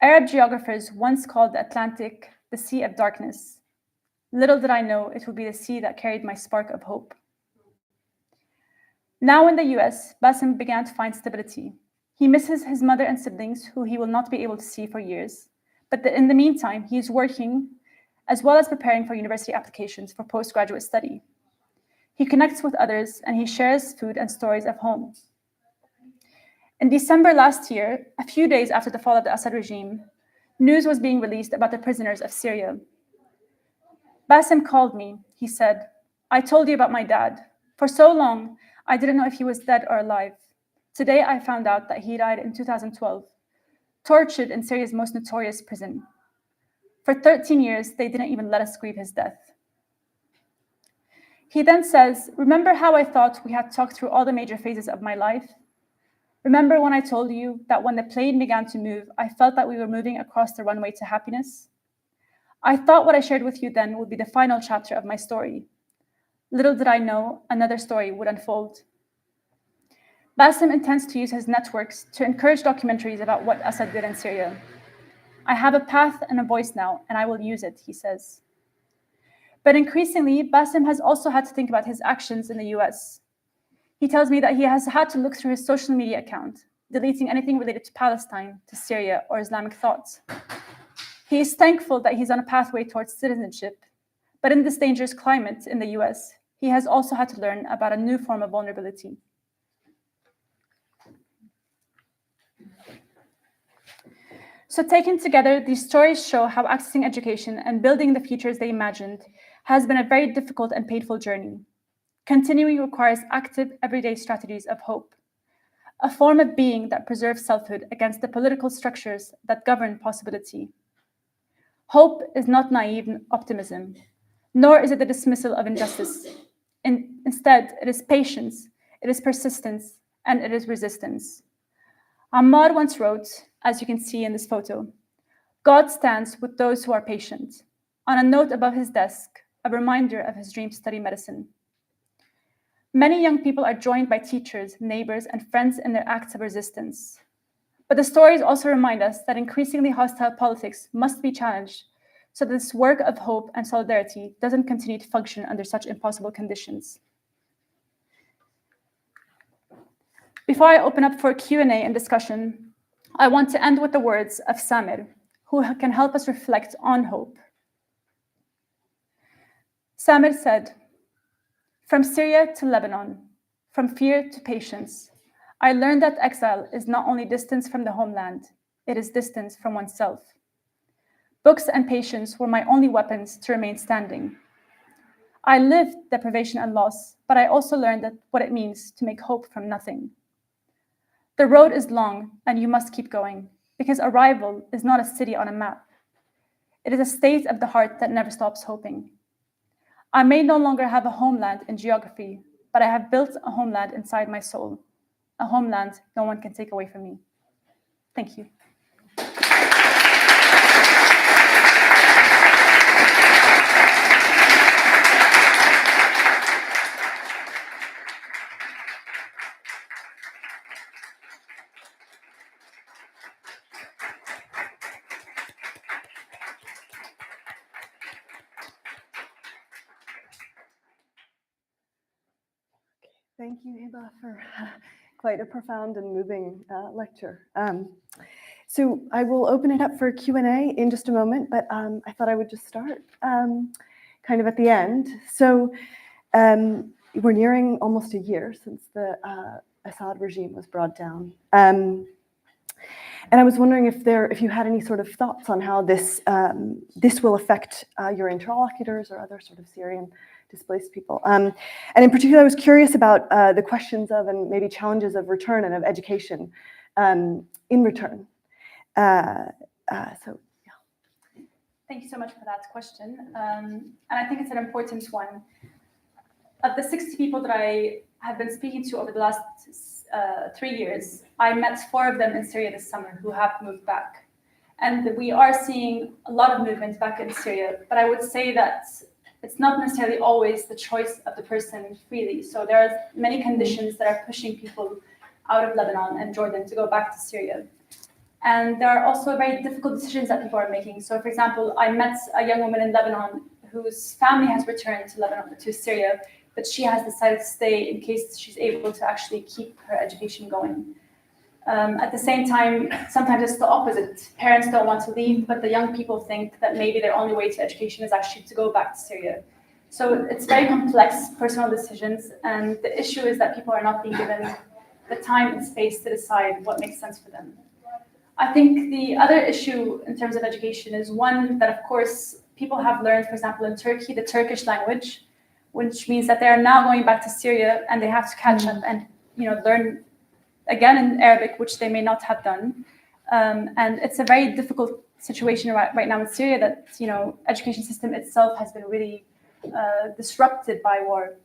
Arab geographers once called the Atlantic the Sea of Darkness. Little did I know it would be the sea that carried my spark of hope. Now in the US, Basim began to find stability. He misses his mother and siblings, who he will not be able to see for years. But in the meantime, he is working as well as preparing for university applications for postgraduate study. He connects with others and he shares food and stories of home. In December last year, a few days after the fall of the Assad regime, news was being released about the prisoners of Syria. Basim called me. He said, I told you about my dad. For so long, I didn't know if he was dead or alive. Today, I found out that he died in 2012, tortured in Syria's most notorious prison. For 13 years, they didn't even let us grieve his death. He then says, remember how I thought we had talked through all the major phases of my life? Remember when I told you that when the plane began to move, I felt that we were moving across the runway to happiness? I thought what I shared with you then would be the final chapter of my story. Little did I know another story would unfold. Bassem intends to use his networks to encourage documentaries about what Assad did in Syria. I have a path and a voice now, and I will use it, he says. But increasingly, Bassem has also had to think about his actions in the US. He tells me that he has had to look through his social media account, deleting anything related to Palestine, to Syria, or Islamic thought. He is thankful that he's on a pathway towards citizenship, but in this dangerous climate in the US, he has also had to learn about a new form of vulnerability. So taken together, these stories show how accessing education and building the futures they imagined has been a very difficult and painful journey. Continuing requires active, everyday strategies of hope, a form of being that preserves selfhood against the political structures that govern possibility. Hope is not naive optimism, nor is it the dismissal of injustice. Instead, it is patience, it is persistence, and it is resistance. Ammar once wrote, as you can see in this photo, God stands with those who are patient. On a note above his desk, a reminder of his dream to study medicine. Many young people are joined by teachers, neighbors, and friends in their acts of resistance. But the stories also remind us that increasingly hostile politics must be challenged so that this work of hope and solidarity doesn't continue to function under such impossible conditions. Before I open up for Q&A and discussion, I want to end with the words of Samir, who can help us reflect on hope. Samir said, "From Syria to Lebanon, from fear to patience, I learned that exile is not only distance from the homeland, it is distance from oneself. Books and patience were my only weapons to remain standing. I lived deprivation and loss, but I also learned that what it means to make hope from nothing. The road is long, and you must keep going, because arrival is not a city on a map. It is a state of the heart that never stops hoping. I may no longer have a homeland in geography, but I have built a homeland inside my soul, a homeland no one can take away from me." Thank you. Thank you, Hiba, for quite a profound and moving lecture. So I will open it up for Q&A in just a moment, but I thought I would just start kind of at the end. So we're nearing almost a year since the Assad regime was brought down. And I was wondering if you had any sort of thoughts on how this will affect your interlocutors or other sort of Syrian displaced people. And in particular, I was curious about the questions of and maybe challenges of return and of education in return. So, yeah. Thank you so much for that question. And I think it's an important one. Of the 60 people that I have been speaking to over the last 3 years, I met 4 of them in Syria this summer who have moved back. And we are seeing a lot of movement back in Syria, but I would say that it's not necessarily always the choice of the person freely. So there are many conditions that are pushing people out of Lebanon and Jordan to go back to Syria. And there are also very difficult decisions that people are making. So for example, I met a young woman in Lebanon whose family has returned to Lebanon, to Syria, but she has decided to stay in case she's able to actually keep her education going. At the same time, sometimes it's the opposite. Parents don't want to leave, but the young people think that maybe their only way to education is actually to go back to Syria. So it's very complex personal decisions, and the issue is that people are not being given the time and space to decide what makes sense for them. I think the other issue in terms of education is one that, of course, people have learned, for example, in Turkey, the Turkish language, which means that they are now going back to Syria and they have to catch up and learn again in Arabic, which they may not have done. And it's a very difficult situation right now in Syria, that education system itself has been really disrupted by war.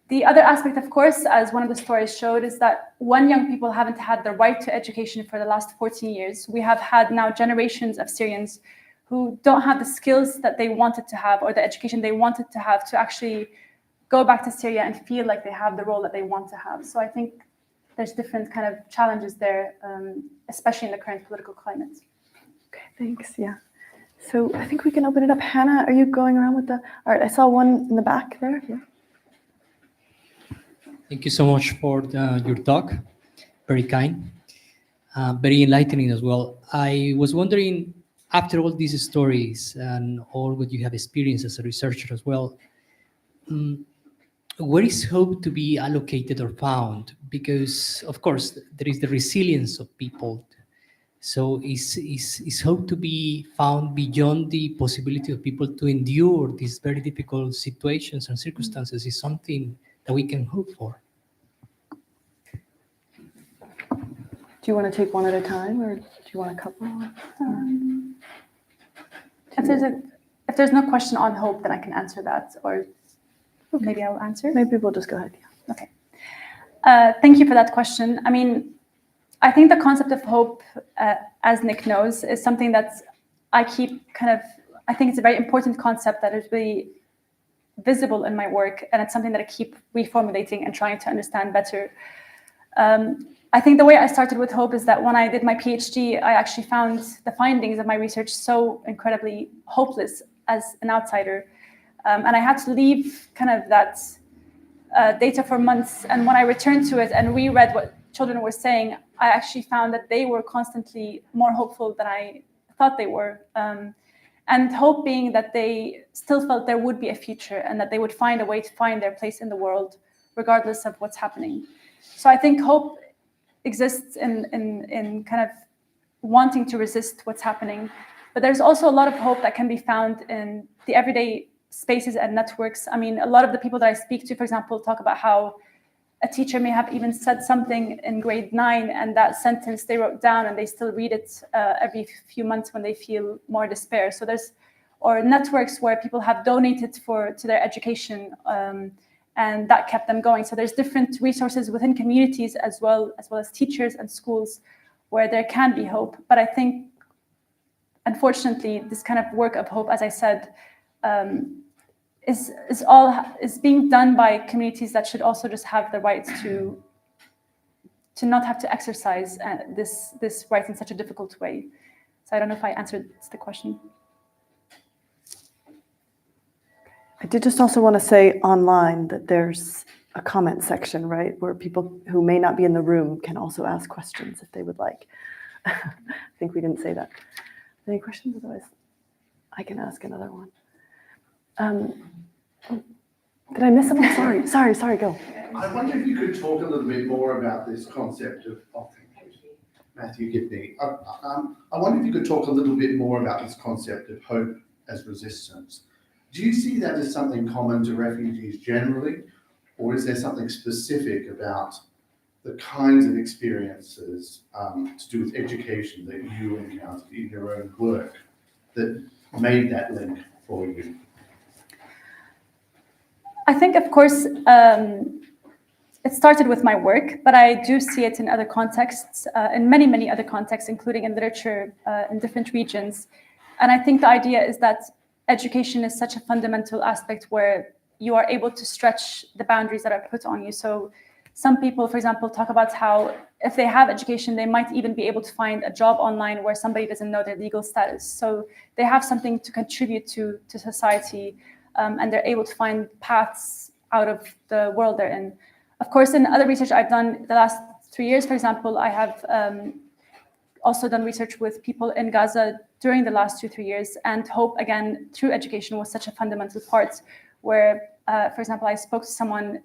The other aspect, of course, as one of the stories showed, is that young people haven't had the right to education for the last 14 years. We have had now generations of Syrians who don't have the skills that they wanted to have or the education they wanted to have to actually go back to Syria and feel like they have the role that they want to have. So I think there's different kind of challenges there, especially in the current political climate. Okay, thanks. Yeah. So I think we can open it up. Hannah, are you going around with the... All right, I saw one in the back there. Yeah. Thank you so much for your talk. Very kind, very enlightening as well. I was wondering, after all these stories and all what you have experienced as a researcher as well, where is hope to be allocated or found? Because, of course, there is the resilience of people. So is hope to be found beyond the possibility of people to endure these very difficult situations and circumstances is something that we can hope for? Do you want to take one at a time, or do you want a couple? If there's no question on hope, then I can answer that, or maybe I'll answer. Maybe we'll just go ahead. Yeah. Okay. Thank you for that question. I mean, I think the concept of hope, as Nick knows, is something that I keep I think it's a very important concept that is really visible in my work, and it's something that I keep reformulating and trying to understand better. I think the way I started with hope is that when I did my PhD, I actually found the findings of my research so incredibly hopeless as an outsider. And I had to leave that data for months. And when I returned to it and reread what children were saying, I actually found that they were constantly more hopeful than I thought they were. And hope being that they still felt there would be a future and that they would find a way to find their place in the world, regardless of what's happening. So I think hope exists in wanting to resist what's happening. But there's also a lot of hope that can be found in the everyday spaces and networks. I mean, a lot of the people that I speak to, for example, talk about how a teacher may have even said something in grade 9, and that sentence they wrote down and they still read it every few months when they feel more despair. So or networks where people have donated to their education, and that kept them going. So there's different resources within communities as well as teachers and schools where there can be hope. But I think, unfortunately, this kind of work of hope, as I said, is being done by communities that should also just have the right to not have to exercise this right in such a difficult way. So I don't know if I answered the question. I did just also want to say online that there's a comment section, right, where people who may not be in the room can also ask questions if they would like. I think we didn't say that. Any questions? Otherwise, I can ask another one. Did I miss something? Sorry, go. I wonder if you could talk a little bit more about this concept of Matthew Gibney. I wonder if you could talk a little bit more about this concept of hope as resistance. Do you see that as something common to refugees generally, or is there something specific about the kinds of experiences to do with education that you encountered in your own work that made that link for you? I think, of course, it started with my work, but I do see it in other contexts, in many, many other contexts, including in literature in different regions. And I think the idea is that education is such a fundamental aspect where you are able to stretch the boundaries that are put on you. So some people, for example, talk about how if they have education, they might even be able to find a job online where somebody doesn't know their legal status. So they have something to contribute to society, and they're able to find paths out of the world they're in. Of course, in other research I've done the last 3 years, for example, I have also done research with people in Gaza during the last 2-3 years, and hope, again, through education was such a fundamental part where, for example, I spoke to someone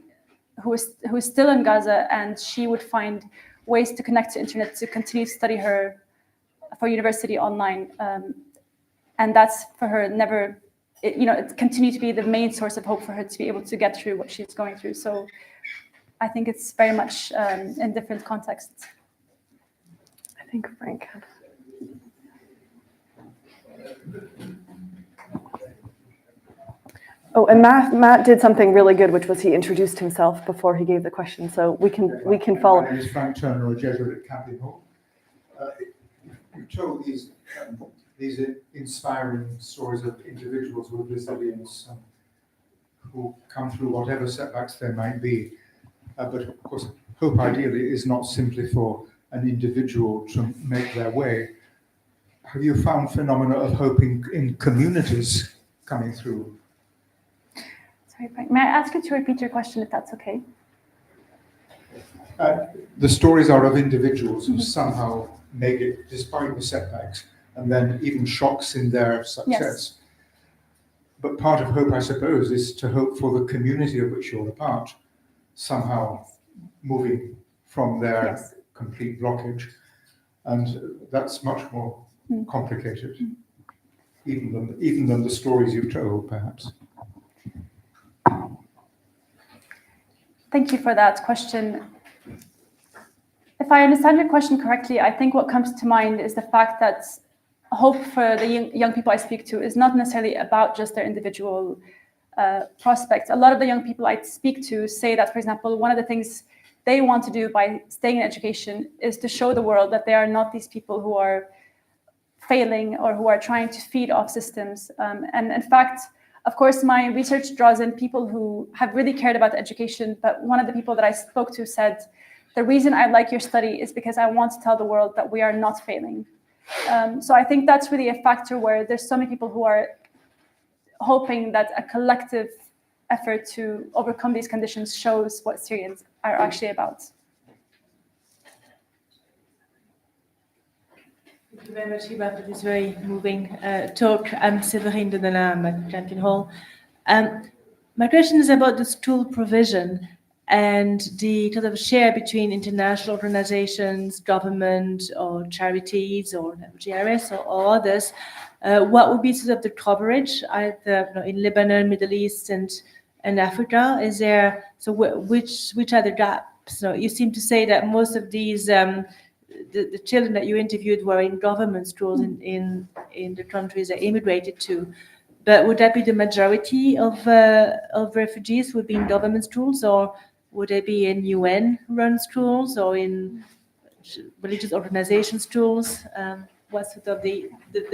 who is still in Gaza, and she would find ways to connect to internet to continue to study for university online. And that's for her never, it continued to be the main source of hope for her to be able to get through what she's going through. So I think it's very much in different contexts. I think Frank had. Oh, and Matt did something really good, which was he introduced himself before he gave the question, so we can follow. My name is Frank Turner, a Jesuit at Campion. You told these inspiring stories of individuals with resilience who come through whatever setbacks there might be. But of course, hope ideally is not simply for an individual to make their way. Have you found phenomena of hope in communities coming through? Sorry, Frank, may I ask you to repeat your question if that's okay? The stories are of individuals who somehow make it despite the setbacks and then even shocks in their success. Yes. But part of hope, I suppose, is to hope for the community of which you're a part, somehow moving from their Yes. complete blockage. And that's much more complicated, even than the stories you've told, perhaps. Thank you for that question. If I understand your question correctly, I think what comes to mind is the fact that hope for the young people I speak to is not necessarily about just their individual prospects. A lot of the young people I speak to say that, for example, one of the things they want to do by staying in education is to show the world that they are not these people who are failing or who are trying to feed off systems. And in fact, of course, my research draws in people who have really cared about education, but one of the people that I spoke to said, the reason I like your study is because I want to tell the world that we are not failing. So I think that's really a factor where there's so many people who are hoping that a collective effort to overcome these conditions shows what Syrians are actually about. Thank you very much, Hiba, for this very moving talk. I'm Séverine Denalam at Campion Hall. My question is about the stool provision and the kind of share between international organizations, government, or charities, or GRS, or others. What would be sort of the coverage either in Lebanon, Middle East, and Africa? Is there which are the gaps? So you seem to say that most of these the children that you interviewed were in government schools in the countries they immigrated to. But would that be the majority of refugees would be in government schools, or would they be in UN-run schools or in religious organization schools? What's sort of the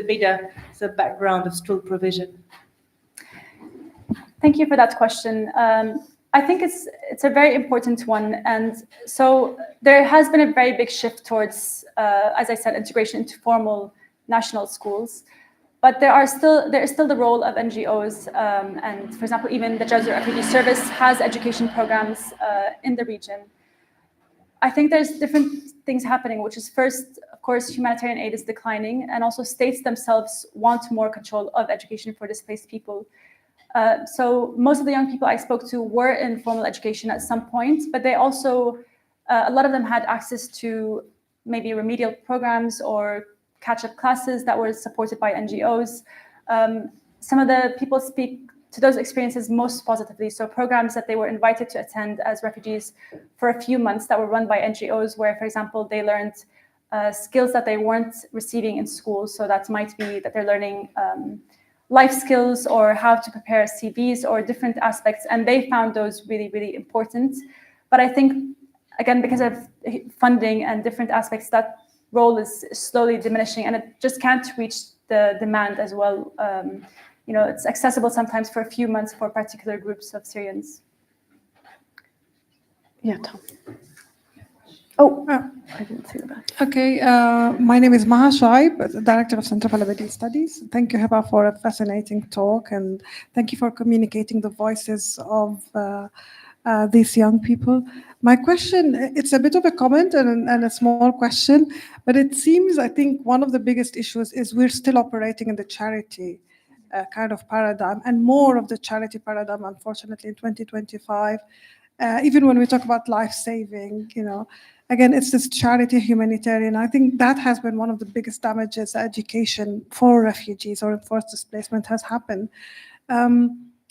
bigger sort of background of school provision? Thank you for that question. I think it's a very important one, and so there has been a very big shift towards, as I said, integration into formal national schools. But there is still the role of NGOs, and for example, even the Jesuit Refugee Service has education programs in the region. I think there's different things happening, which is first, of course, humanitarian aid is declining, and also states themselves want more control of education for displaced people. So most of the young people I spoke to were in formal education at some point, but they also, a lot of them had access to maybe remedial programs or catch-up classes that were supported by NGOs. Some of the people speak to those experiences most positively. So programs that they were invited to attend as refugees for a few months that were run by NGOs, where, for example, they learned skills that they weren't receiving in school. So that might be that they're learning life skills or how to prepare CVs or different aspects. And they found those really, really important. But I think, again, because of funding and different aspects, that role is slowly diminishing, and it just can't reach the demand as well. It's accessible sometimes for a few months for particular groups of Syrians. Yeah, Tom. Oh, I didn't see the back. Okay, my name is Maha Shaib, Director of Center for Lebanese Studies. Thank you, Hiba, for a fascinating talk, and thank you for communicating the voices of these young people. My question, it's a bit of a comment and a small question, but it seems, I think, one of the biggest issues is we're still operating in the charity kind of paradigm, and more of the charity paradigm, unfortunately, in 2025. Even when we talk about life-saving, again, it's this charity humanitarian. I think that has been one of the biggest damages education for refugees or enforced displacement has happened.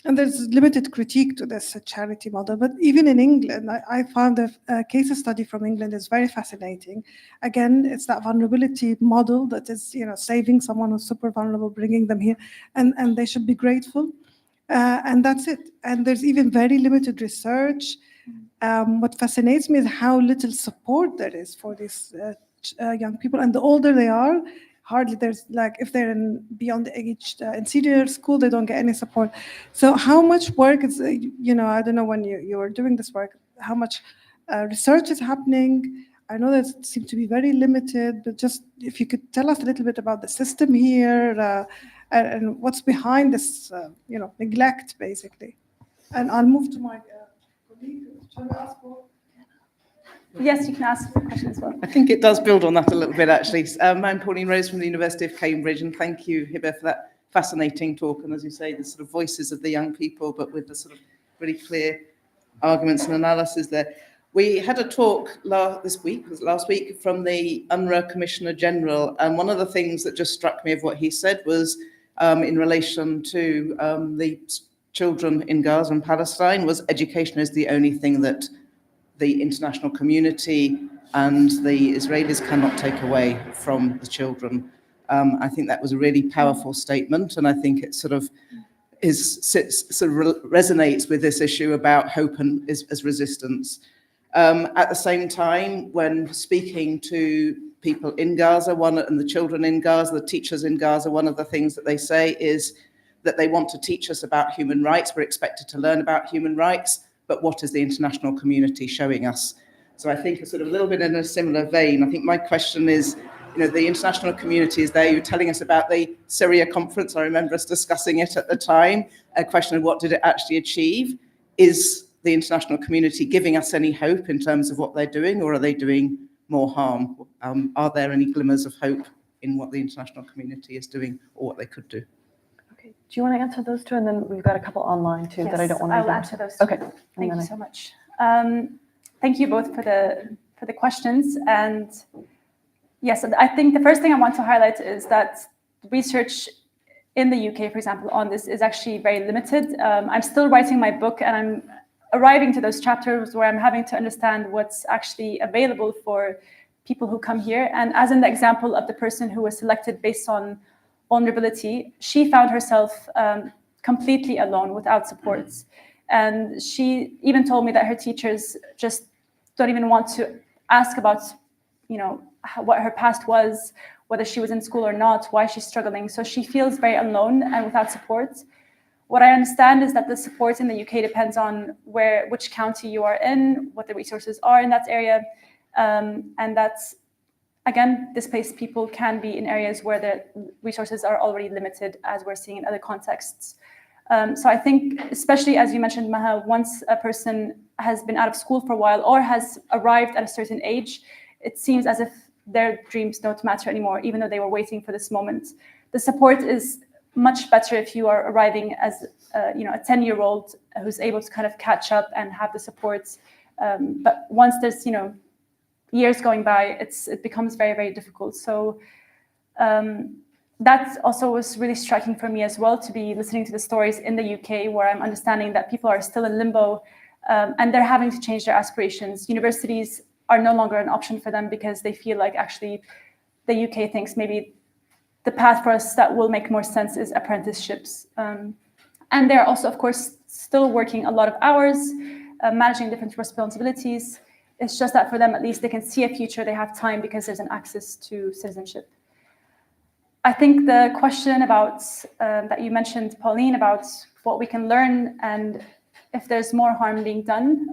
And there's limited critique to this charity model, but even in England, I found a case study from England is very fascinating. Again, it's that vulnerability model that is, saving someone who's super vulnerable, bringing them here, and they should be grateful. And that's it. And there's even very limited research. What fascinates me is how little support there is for these young people. And the older they are, hardly there's if they're beyond the age in senior school, they don't get any support. So how much work is, I don't know when you were doing this work, how much research is happening? I know that it seems to be very limited, but just if you could tell us a little bit about the system here and what's behind this, neglect, basically. And I'll move to my colleague. Shall I ask for? Yes, you can ask a question as well. I think it does build on that a little bit, actually. I'm Pauline Rose from the University of Cambridge, and thank you, Hiba, for that fascinating talk. And as you say, the sort of voices of the young people, but with the sort of really clear arguments and analysis there. We had a talk last week from the UNRWA Commissioner General, and one of the things that just struck me of what he said was in relation to the children in Gaza and Palestine was education is the only thing that the international community and the Israelis cannot take away from the children. I think that was a really powerful statement, and I think it sort of resonates with this issue about hope and as resistance. At the same time, when speaking to people in Gaza, and the children in Gaza, the teachers in Gaza, one of the things that they say is that they want to teach us about human rights. We're expected to learn about human rights, but what is the international community showing us? So I think sort of a little bit in a similar vein. I think my question is, the international community is there. You're telling us about the Syria conference. I remember us discussing it at the time. A question of what did it actually achieve? Is the international community giving us any hope in terms of what they're doing, or are they doing more harm? Are there any glimmers of hope in what the international community is doing or what they could do? Okay. Do you want to answer those two? And then we've got a couple online too that I don't want to. I'll answer those two. Okay. Thank you so much. Thank you both for the questions. And yes, I think the first thing I want to highlight is that research in the UK, for example, on this is actually very limited. I'm still writing my book, and I'm arriving to those chapters where I'm having to understand what's actually available for people who come here. And as in the example of the person who was selected based on vulnerability, she found herself completely alone without supports. And she even told me that her teachers just don't even want to ask about, what her past was, whether she was in school or not, why she's struggling. So she feels very alone and without support. What I understand is that the support in the UK depends on which county you are in, what the resources are in that area, and that's, again, displaced people can be in areas where the resources are already limited, as we're seeing in other contexts. So I think, especially as you mentioned, Maha, once a person has been out of school for a while or has arrived at a certain age, it seems as if their dreams don't matter anymore, even though they were waiting for this moment. The support is much better if you are arriving as a 10-year-old who's able to kind of catch up and have the support. But once there's years going by, it becomes very, very difficult. So that also was really striking for me as well, to be listening to the stories in the UK where I'm understanding that people are still in limbo and they're having to change their aspirations. Universities are no longer an option for them because they feel like actually the UK thinks maybe the path for us that will make more sense is apprenticeships. And they're also, of course, still working a lot of hours, managing different responsibilities. It's just that for them, at least, they can see a future, they have time because there's an access to citizenship. I think the question about that you mentioned, Pauline, about what we can learn and if there's more harm being done,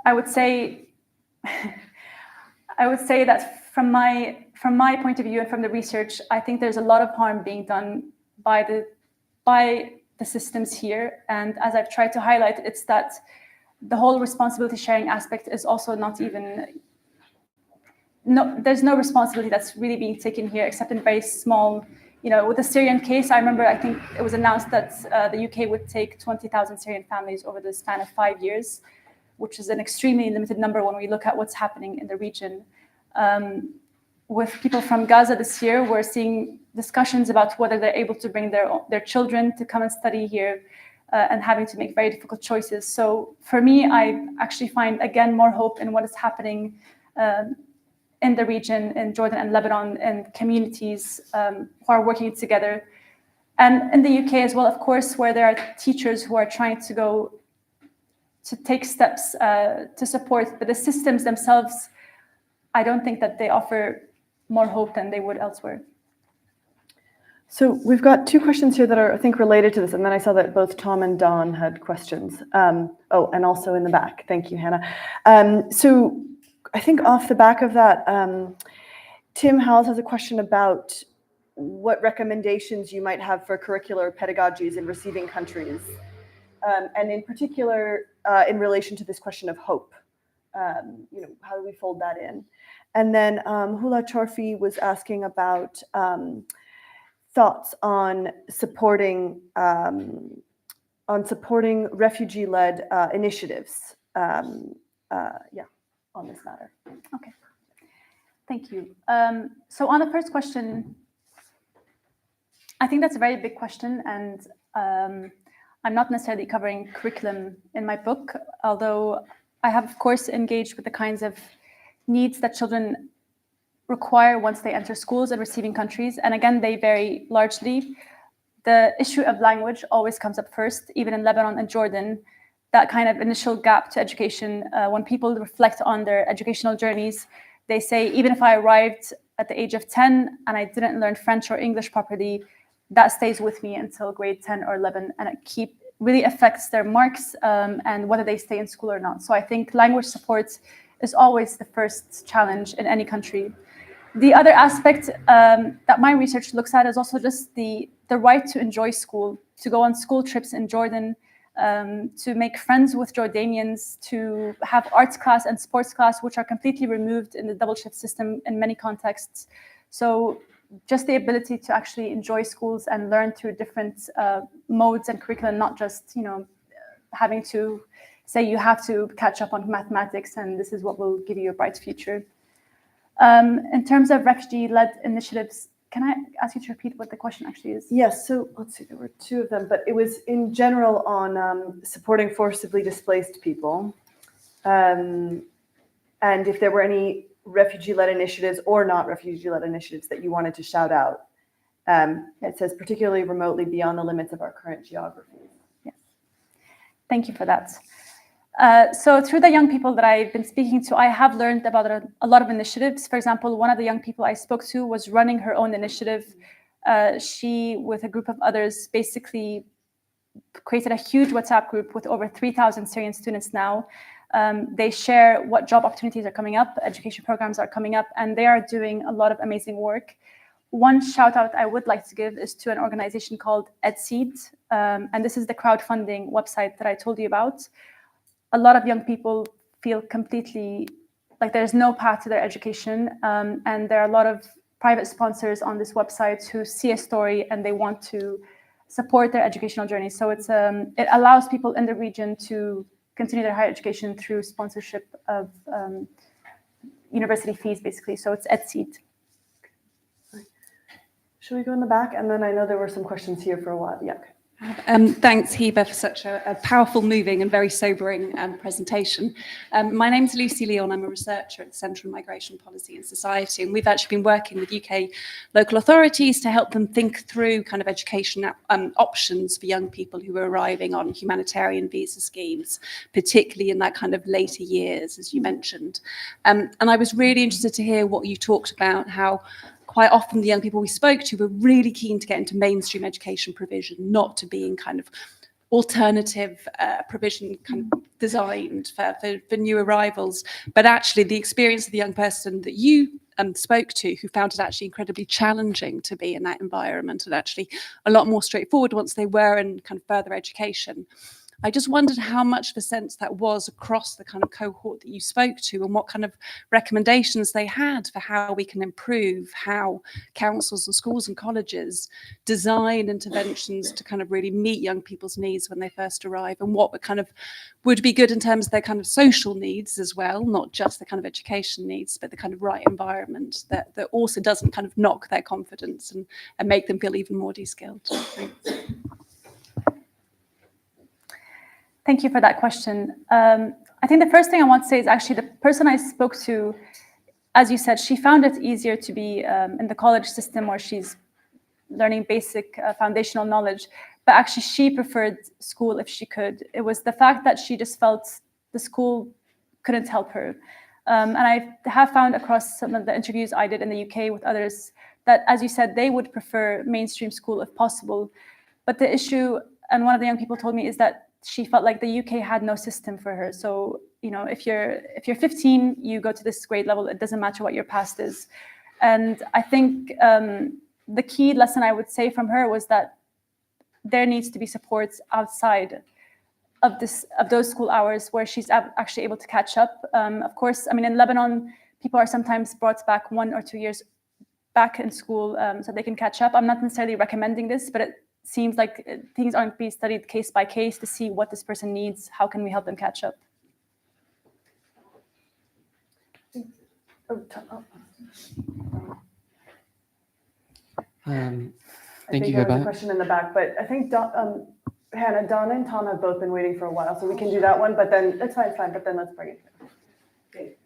I would say that from my point of view and from the research, I think there's a lot of harm being done by the systems here. And as I've tried to highlight, it's that the whole responsibility sharing aspect is also not even, there's no responsibility that's really being taken here except in very small, with the Syrian case, I remember, I think it was announced that the UK would take 20,000 Syrian families over the span of 5 years, which is an extremely limited number when we look at what's happening in the region. with people from Gaza this year, we're seeing discussions about whether they're able to bring their children to come and study here, and having to make very difficult choices. So for me, I actually find, again, more hope in what is happening in the region, in Jordan and Lebanon, and communities who are working together. And in the UK as well, of course, where there are teachers who are trying to take steps to support, but the systems themselves, I don't think that they offer more hope than they would elsewhere. So we've got two questions here that are, I think, related to this, and then I saw that both Tom and Dawn had questions. Oh, and also in the back. Thank you, Hannah. So I think off the back of that, Tim Howells has a question about what recommendations you might have for curricular pedagogies in receiving countries, and in particular, in relation to this question of hope. You know, how do we fold that in? And then Hula Chorfi was asking about thoughts on supporting refugee-led initiatives. Yeah, on this matter. Okay, thank you. So on the first question, I think that's a very big question, and I'm not necessarily covering curriculum in my book, although I have, of course, engaged with the kinds of needs that children require once they enter schools in receiving countries. And again, they vary largely. The issue of language always comes up first, even in Lebanon and Jordan. That kind of initial gap to education, when people reflect on their educational journeys, they say, even if I arrived at the age of 10 and I didn't learn French or English properly, that stays with me until grade 10 or 11, and it really affects their marks and whether they stay in school or not. So I think language support is always the first challenge in any country. The other aspect that my research looks at is also just the right to enjoy school, to go on school trips in Jordan, to make friends with Jordanians, to have arts class and sports class, which are completely removed in the double shift system in many contexts. So just the ability to actually enjoy schools and learn through different modes and curriculum, not just, you know, having to say you have to catch up on mathematics and this is what will give you a bright future. In terms of refugee-led initiatives, can I ask you to repeat what the question actually is? Yes, so let's see, there were two of them, but it was in general on supporting forcibly displaced people. And if there were any refugee-led initiatives or not refugee-led initiatives that you wanted to shout out. It says particularly remotely beyond the limits of our current geography. Yes, thank you for that. So through the young people that I've been speaking to, I have learned about a lot of initiatives. For example, one of the young people I spoke to was running her own initiative. She, with a group of others, basically created a huge WhatsApp group with over 3,000 Syrian students now. They share what job opportunities are coming up, education programs are coming up, and they are doing a lot of amazing work. One shout out I would like to give is to an organization called EdSeed, and this is the crowdfunding website that I told you about. A lot of young people feel completely like there's no path to their education, and there are a lot of private sponsors on this website who see a story and they want to support their educational journey. So it's it allows people in the region to continue their higher education through sponsorship of university fees, basically. So it's EdSeed. Should we go in the back? And then I know there were some questions here for a while. Yeah. Thanks, Hiba, for such a powerful, moving and very sobering presentation. My name's Lucy Leon. I'm a researcher at the Centre on Migration Policy and Society, and we've actually been working with UK local authorities to help them think through kind of education options for young people who are arriving on humanitarian visa schemes, particularly in that kind of later years, as you mentioned. And I was really interested to hear what you talked about, how quite often the young people we spoke to were really keen to get into mainstream education provision, not to being kind of alternative provision kind of designed for new arrivals. But actually the experience of the young person that you spoke to, who found it actually incredibly challenging to be in that environment, and actually a lot more straightforward once they were in kind of further education, I just wondered how much of a sense that was across the kind of cohort that you spoke to, and what kind of recommendations they had for how we can improve how councils and schools and colleges design interventions to kind of really meet young people's needs when they first arrive, and what would be good in terms of their kind of social needs as well, not just the kind of education needs, but the kind of right environment that also doesn't kind of knock their confidence and make them feel even more de-skilled. Thanks. Thank you for that question. I think the first thing I want to say is actually the person I spoke to, as you said, she found it easier to be in the college system where she's learning basic foundational knowledge, but actually she preferred school if she could. It was the fact that she just felt the school couldn't help her. And I have found across some of the interviews I did in the UK with others that, as you said, they would prefer mainstream school if possible. But the issue, and one of the young people told me, is that she felt like the UK had no system for her. So, you know, if you're 15, you go to this grade level, it doesn't matter what your past is. And I think the key lesson I would say from her was that there needs to be supports outside of those school hours where she's actually able to catch up. Of course, I mean, in Lebanon, people are sometimes brought back 1 or 2 years back in school so they can catch up. I'm not necessarily recommending this, but it seems like things aren't being studied case by case to see what this person needs. How can we help them catch up? Thank you. There was a question in the back, but I think Hannah, Donna, and Tom have both been waiting for a while, so we can do that one. But then it's fine, but then let's bring it. Okay.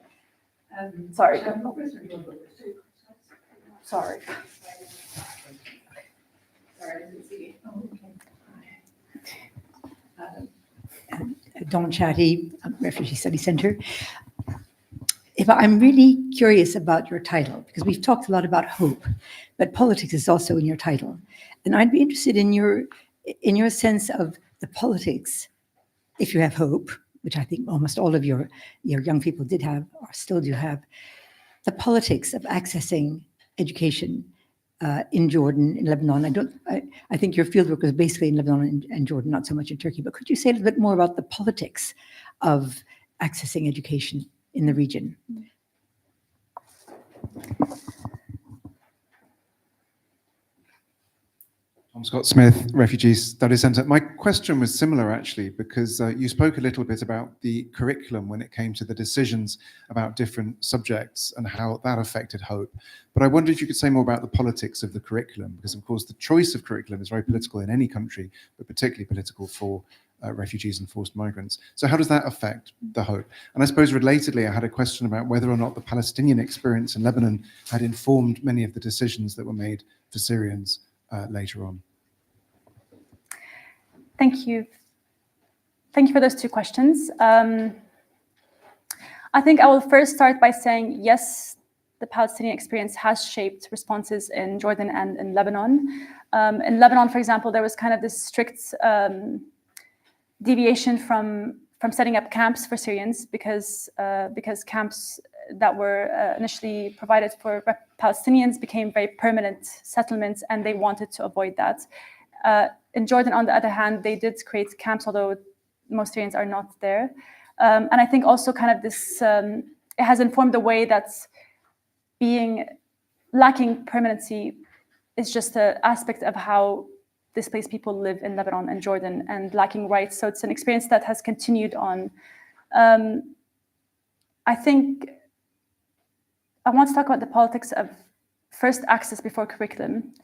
Sorry. Sorry. Dawn Chatty, Refugee Study Center. I'm really curious about your title, because we've talked a lot about hope, but politics is also in your title. And I'd be interested in your sense of the politics, if you have hope, which I think almost all of your young people did have, or still do have, the politics of accessing education in Jordan, in Lebanon. I think your fieldwork was basically in Lebanon and Jordan, not so much in Turkey, but could you say a little bit more about the politics of accessing education in the region? Tom Scott-Smith, Refugee Studies Centre. My question was similar, actually, because you spoke a little bit about the curriculum when it came to the decisions about different subjects and how that affected hope. But I wondered if you could say more about the politics of the curriculum, because, of course, the choice of curriculum is very political in any country, but particularly political for refugees and forced migrants. So how does that affect the hope? And I suppose, relatedly, I had a question about whether or not the Palestinian experience in Lebanon had informed many of the decisions that were made for Syrians later on. Thank you. Thank you for those two questions. I think I will first start by saying, yes, the Palestinian experience has shaped responses in Jordan and in Lebanon. In Lebanon, for example, there was kind of this strict deviation from setting up camps for Syrians because camps that were initially provided for Palestinians became very permanent settlements, and they wanted to avoid that. In Jordan, on the other hand, they did create camps, although most Syrians are not there. And I think also kind of this, it has informed the way that lacking permanency is just an aspect of how displaced people live in Lebanon and Jordan, and lacking rights. So it's an experience that has continued on. I think I want to talk about the politics of first access before curriculum.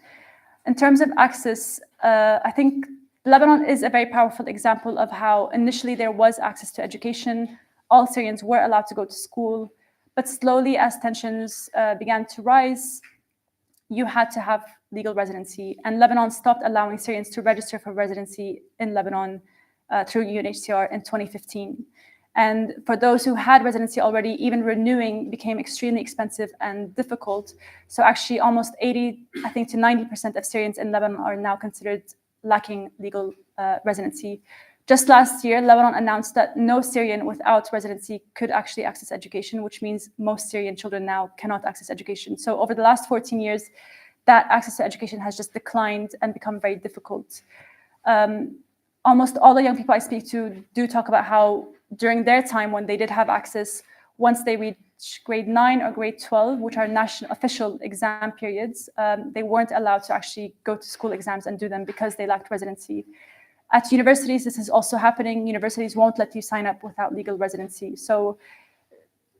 In terms of access, I think Lebanon is a very powerful example of how initially there was access to education. All Syrians were allowed to go to school, but slowly as tensions began to rise, you had to have legal residency. And Lebanon stopped allowing Syrians to register for residency in Lebanon through UNHCR in 2015. And for those who had residency already, even renewing became extremely expensive and difficult. So actually almost 80, I think to 90% of Syrians in Lebanon are now considered lacking legal residency. Just last year, Lebanon announced that no Syrian without residency could actually access education, which means most Syrian children now cannot access education. So over the last 14 years, that access to education has just declined and become very difficult. almost all the young people I speak to do talk about how during their time when they did have access, once they reach grade 9 or grade 12, which are national official exam periods, they weren't allowed to actually go to school exams and do them because they lacked residency. At universities, this is also happening. Universities won't let you sign up without legal residency. So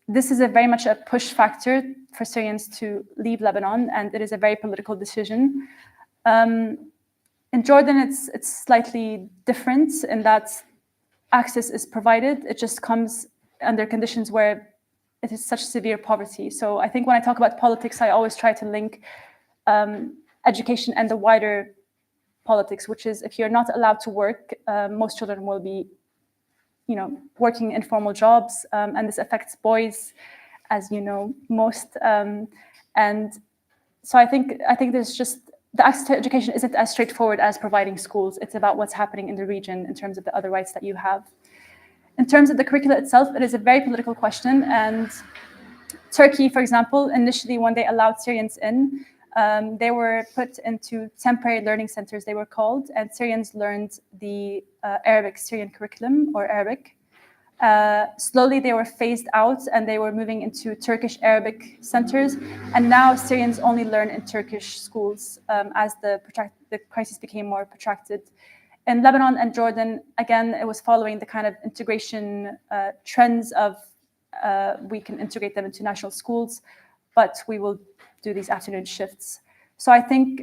this is very much a push factor for Syrians to leave Lebanon, and it is a very political decision. In Jordan, it's slightly different in that access is provided. It just comes under conditions where it is such severe poverty. So I think when I talk about politics, I always try to link education and the wider politics, which is if you're not allowed to work, most children will be, working informal jobs, and this affects boys, as you know, most. And so I think there's just the access to education isn't as straightforward as providing schools. It's about what's happening in the region in terms of the other rights that you have. In terms of the curricula itself, it is a very political question. And Turkey, for example, initially when they allowed Syrians in, they were put into temporary learning centers, they were called, and Syrians learned the Syrian curriculum, or Arabic. Slowly they were phased out and they were moving into Turkish Arabic centers. And now Syrians only learn in Turkish schools as the crisis became more protracted. In Lebanon and Jordan, again, it was following the kind of integration trends of we can integrate them into national schools, but we will do these afternoon shifts. So I think,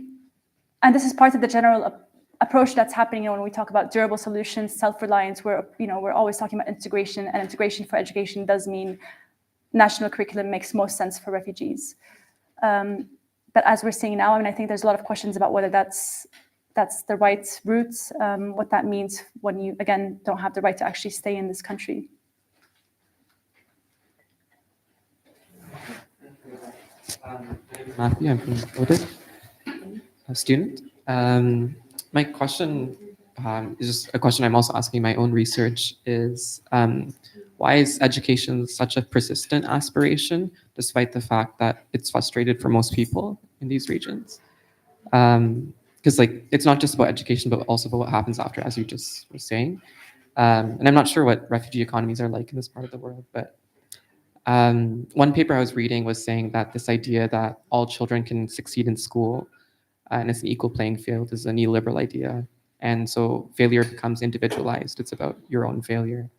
and this is part of the general approach that's happening when we talk about durable solutions, self-reliance, we're always talking about integration, and integration for education does mean national curriculum makes most sense for refugees. But as we're seeing now, I think there's a lot of questions about whether that's the right route, what that means when you, again, don't have the right to actually stay in this country. Matthew, I'm from ODIT, a student. My question is just a question I'm also asking my own research is, why is education such a persistent aspiration, despite the fact that it's frustrated for most people in these regions? Because it's not just about education, but also about what happens after, as you just were saying. And I'm not sure what refugee economies are like in this part of the world, but one paper I was reading was saying that this idea that all children can succeed in school and it's an equal playing field is a neoliberal idea. And so failure becomes individualized. It's about your own failure.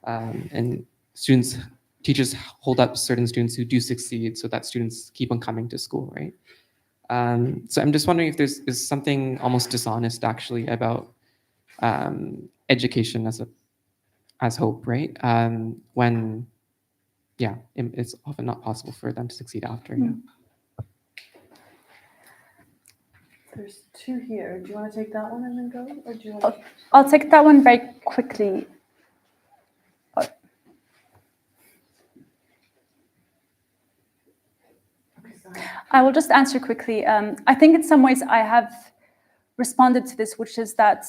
And teachers hold up certain students who do succeed so that students keep on coming to school, right? So I'm just wondering if there's something almost dishonest actually about education as hope, right? When it's often not possible for them to succeed after. Yeah. There's two here. Do you want to take that one and then go? Or do you want I'll take that one very quickly. I will just answer quickly. I think in some ways I have responded to this, which is that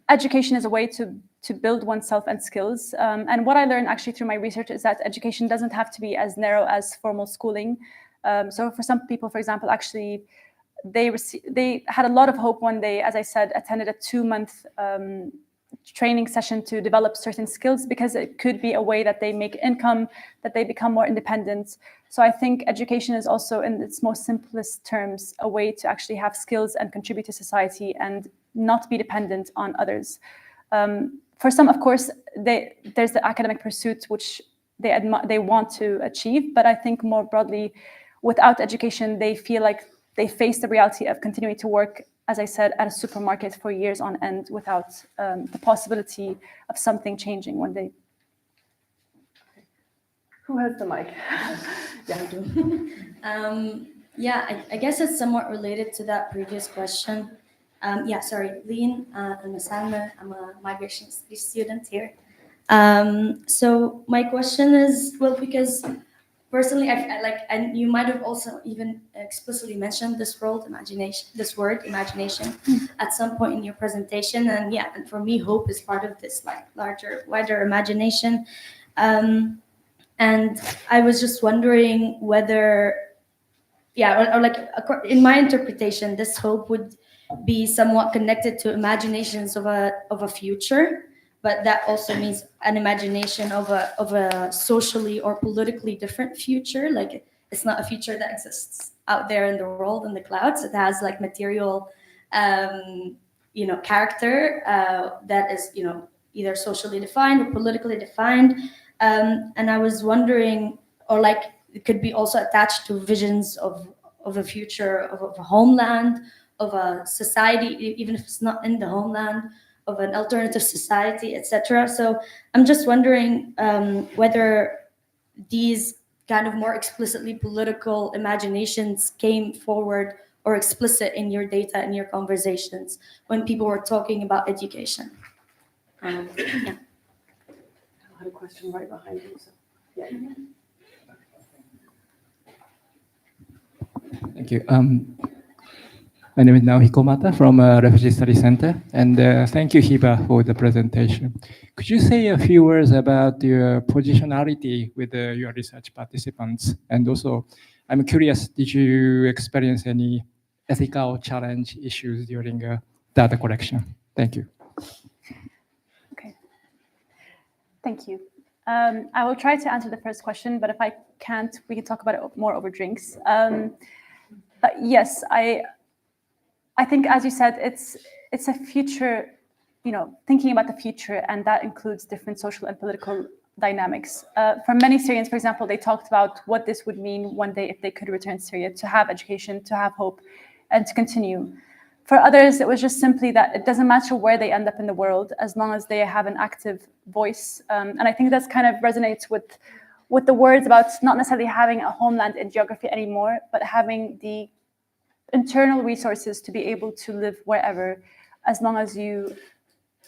education is a way to build oneself and skills. And what I learned actually through my research is that education doesn't have to be as narrow as formal schooling. So for some people, for example, actually, they had a lot of hope when they, as I said, attended a 2-month training session to develop certain skills, because it could be a way that they make income, that they become more independent. So I think education is also, in its most simplest terms, a way to actually have skills and contribute to society and not be dependent on others. For some, of course, there's the academic pursuit, which they want to achieve. But I think more broadly, without education, they feel like they face the reality of continuing to work, as I said, at a supermarket for years on end without the possibility of something changing one day. Who has the mic? I guess it's somewhat related to that previous question. Lean and Salma, I'm a migration studies student here. So my question is, because personally, I like, and you might have also even explicitly mentioned this word imagination, at some point in your presentation. And for me, hope is part of this wider imagination. And I was just wondering whether, in my interpretation, this hope would be somewhat connected to imaginations of a future, but that also means an imagination of a socially or politically different future. Like it's not a future that exists out there in the world in the clouds. It has like material, character that is, either socially defined or politically defined. And I was wondering, or like it could be also attached to visions of a future, of a homeland, of a society, even if it's not in the homeland, of an alternative society, etc. So I'm just wondering whether these kind of more explicitly political imaginations came forward or explicit in your data and your conversations when people were talking about education. Yeah. I had a question right behind you. So. Yeah. Thank you. My name is now Hikomata from Refugee Study Center, and thank you, Hiba, for the presentation. Could you say a few words about your positionality with your research participants? And also, I'm curious, did you experience any ethical challenge issues during data collection? Thank you. Okay. Thank you. I will try to answer the first question, but if I can't, we can talk about it more over drinks. But yes, I think, as you said, it's a future, thinking about the future, and that includes different social and political dynamics. For many Syrians, for example, they talked about what this would mean one day if they could return to Syria, to have education, to have hope, and to continue. For others, it was just simply that it doesn't matter where they end up in the world, as long as they have an active voice. And I think that's kind of resonates with the words about not necessarily having a homeland in geography anymore, but having the internal resources to be able to live wherever, as long as you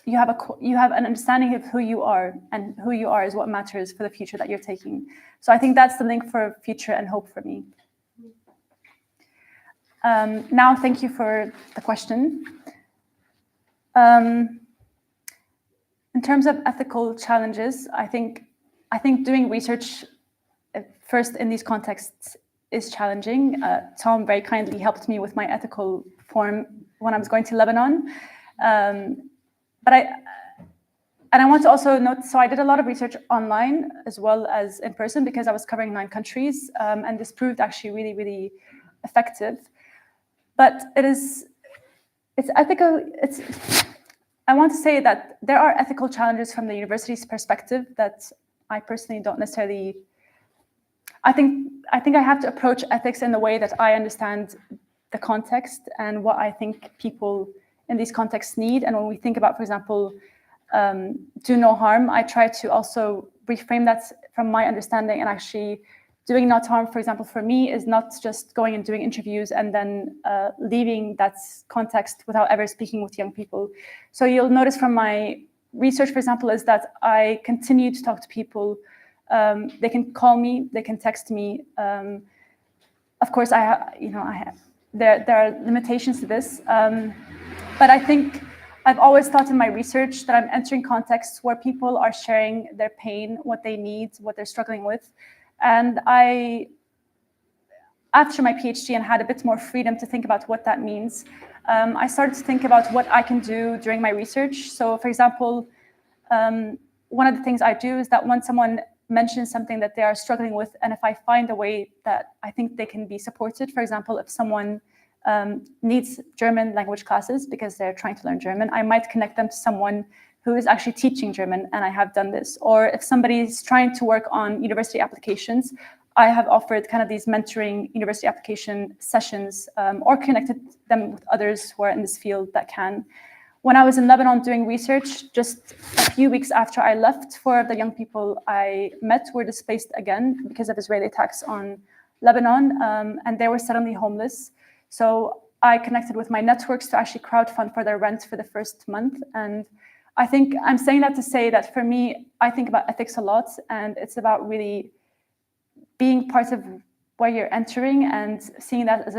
have an understanding of who you are, and who you are is what matters for the future that you're taking. So I think that's the link for future and hope for me. Now, thank you for the question. In terms of ethical challenges, I think doing research first in these contexts is challenging. Tom very kindly helped me with my ethical form when I was going to Lebanon. But I want to also note, so I did a lot of research online as well as in person, because I was covering 9 countries, and this proved actually really, really effective. But it's ethical. I want to say that there are ethical challenges from the university's perspective that I personally don't necessarily. I think I have to approach ethics in the way that I understand the context and what I think people in these contexts need. And when we think about, for example, do no harm, I try to also reframe that from my understanding, and actually doing no harm, for example, for me is not just going and doing interviews and then leaving that context without ever speaking with young people. So you'll notice from my research, for example, is that I continue to talk to people. They can call me, they can text me. Of course, there are limitations to this, but I think I've always thought in my research that I'm entering contexts where people are sharing their pain, what they need, what they're struggling with. And after my PhD and had a bit more freedom to think about what that means, I started to think about what I can do during my research. So, for example, one of the things I do is that when someone mentions something that they are struggling with, and if I find a way that I think they can be supported, for example, if someone needs German language classes because they're trying to learn German, I might connect them to someone who is actually teaching German, and I have done this. Or if somebody's trying to work on university applications, I have offered kind of these mentoring university application sessions, or connected them with others who are in this field that can. When I was in Lebanon doing research, just a few weeks after I left, 4 of the young people I met were displaced again because of Israeli attacks on Lebanon, and they were suddenly homeless. So I connected with my networks to actually crowdfund for their rent for the first month. And I think I'm saying that to say that for me, I think about ethics a lot, and it's about really being part of where you're entering and seeing that as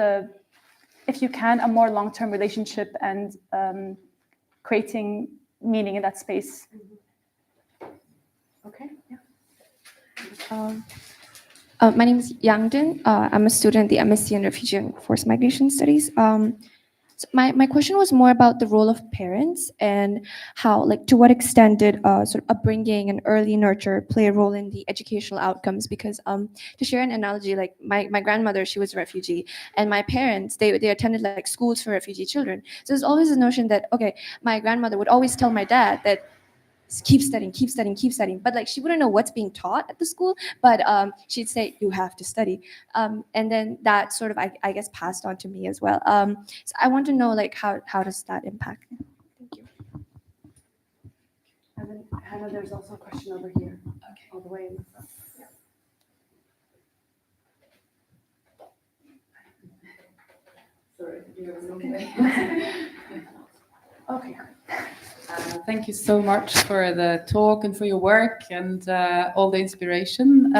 if you can, a more long-term relationship and creating meaning in that space. Okay. Yeah. My name is Yang Ding. I'm a student at the MSc in Refugee and Forced Migration Studies. So my question was more about the role of parents and how, like, to what extent did sort of upbringing and early nurture play a role in the educational outcomes? Because to share an analogy, like my grandmother, she was a refugee, and my parents, they attended like schools for refugee children. So there's always a notion that, okay, my grandmother would always tell my dad that keep studying, keep studying, keep studying. But like she wouldn't know what's being taught at the school, but she'd say, you have to study. And then that sort of, I guess, passed on to me as well. So I want to know, like, how does that impact? Thank you. And then Hannah, there's also a question over here, all the way in the front. Sorry, Okay. Thank you so much for the talk and for your work and all the inspiration.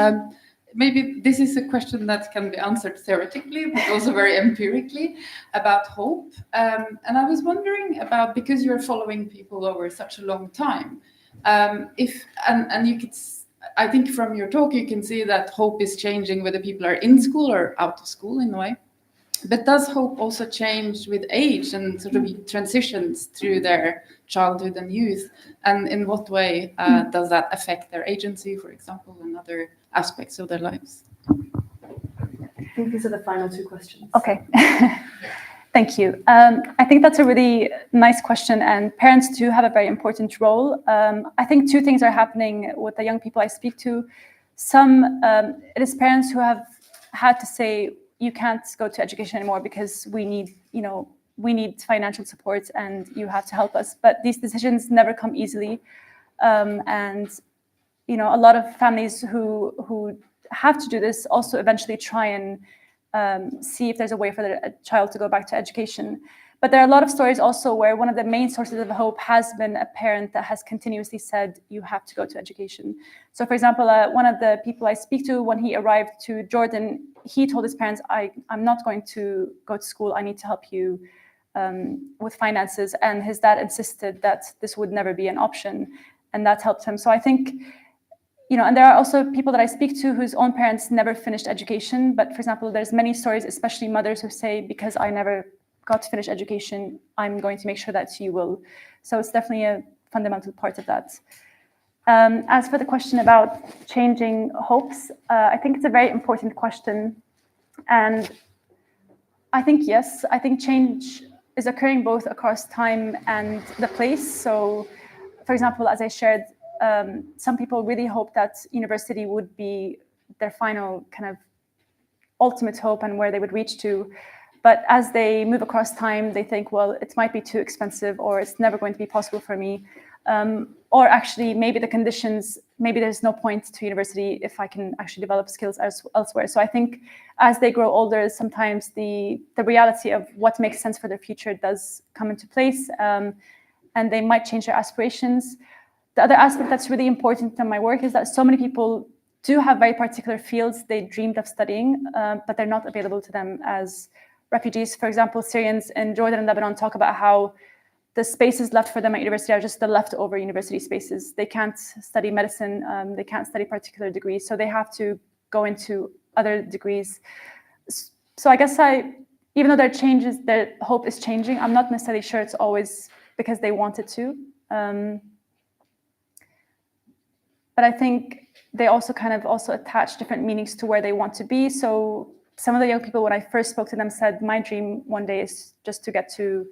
Maybe this is a question that can be answered theoretically, but also very empirically about hope. And I was wondering about, because you're following people over such a long time, and you could, I think from your talk, you can see that hope is changing whether people are in school or out of school in a way. But does hope also change with age and sort of transitions through their childhood and youth? And in what way does that affect their agency, for example, and other aspects of their lives? I think these are the final two questions. Okay. Thank you. I think that's a really nice question, and parents do have a very important role. I think two things are happening with the young people I speak to. Some, it is parents who have had to say, you can't go to education anymore because we need financial support and you have to help us. But these decisions never come easily. And a lot of families who have to do this also eventually try and see if there's a way for their child to go back to education. But there are a lot of stories also where one of the main sources of hope has been a parent that has continuously said, you have to go to education. So for example, one of the people I speak to, when he arrived to Jordan, he told his parents, I'm not going to go to school. I need to help you with finances. And his dad insisted that this would never be an option. And that helped him. So I think, and there are also people that I speak to whose own parents never finished education. But for example, there's many stories, especially mothers who say, because I never got to finish education, I'm going to make sure that you will. So it's definitely a fundamental part of that. As for the question about changing hopes, I think it's a very important question. And I think, yes, I think change is occurring both across time and the place. So, for example, as I shared, some people really hope that university would be their final kind of ultimate hope and where they would reach to. But as they move across time, they think, well, it might be too expensive, or it's never going to be possible for me. Or actually, maybe the conditions, maybe there's no point to university if I can actually develop skills elsewhere. So I think as they grow older, sometimes the reality of what makes sense for their future does come into place, and they might change their aspirations. The other aspect that's really important in my work is that so many people do have very particular fields they dreamed of studying, but they're not available to them as refugees. For example, Syrians in Jordan and Lebanon talk about how the spaces left for them at university are just the leftover university spaces. They can't study medicine, they can't study particular degrees, so they have to go into other degrees. So I guess even though their hope is changing, I'm not necessarily sure it's always because they wanted to. But I think they also kind of attach different meanings to where they want to be. So some of the young people, when I first spoke to them, said, my dream one day is just to get to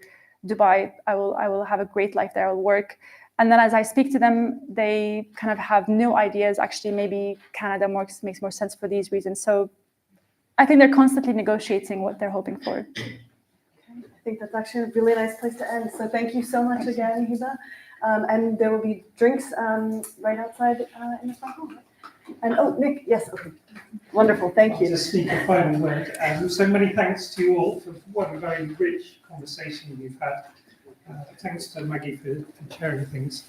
Dubai. I will have a great life there. I'll work. And then as I speak to them, they kind of have new ideas. Actually, maybe Canada makes more sense for these reasons. So I think they're constantly negotiating what they're hoping for. I think that's actually a really nice place to end. So thank you so much again, Hiba. And there will be drinks right outside in the front hall. And Nick, yes, okay. Wonderful, thank you. I'll just speak a final word. So many thanks to you all for what a very rich conversation we've had. Thanks to Maggie for sharing things.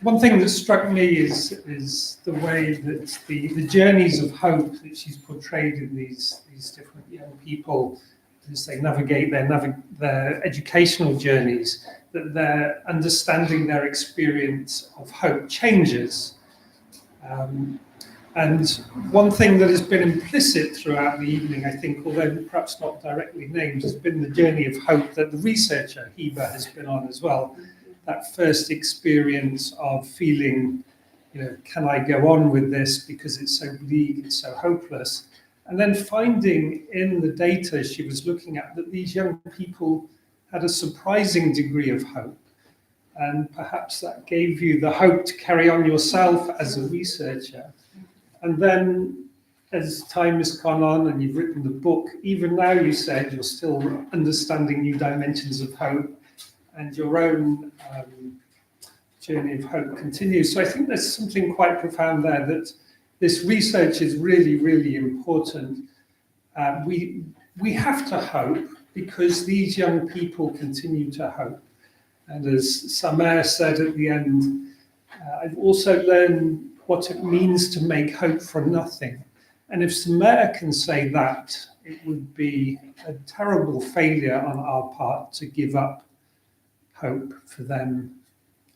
One thing that struck me is the way that the journeys of hope that she's portrayed in these different young people as they navigate their educational journeys, that their understanding their experience of hope changes. And one thing that has been implicit throughout the evening, I think, although perhaps not directly named, has been the journey of hope that the researcher, Hiba, has been on as well. That first experience of feeling, can I go on with this because it's so bleak, it's so hopeless? And then finding in the data she was looking at that these young people had a surprising degree of hope. And perhaps that gave you the hope to carry on yourself as a researcher. And then as time has gone on and you've written the book, even now you said you're still understanding new dimensions of hope, and your own journey of hope continues. So I think there's something quite profound there, that this research is really, really important. We have to hope because these young people continue to hope. And as Samer said at the end, I've also learned what it means to make hope from nothing. And if Samer can say that, it would be a terrible failure on our part to give up hope for them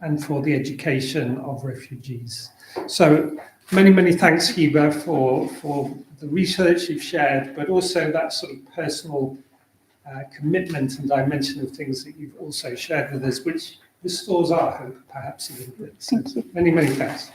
and for the education of refugees. So many, many thanks, Hiba, for the research you've shared, but also that sort of personal commitment and dimension of things that you've also shared with us, which restores our hope perhaps a little bit. So Thank you. Many, many thanks.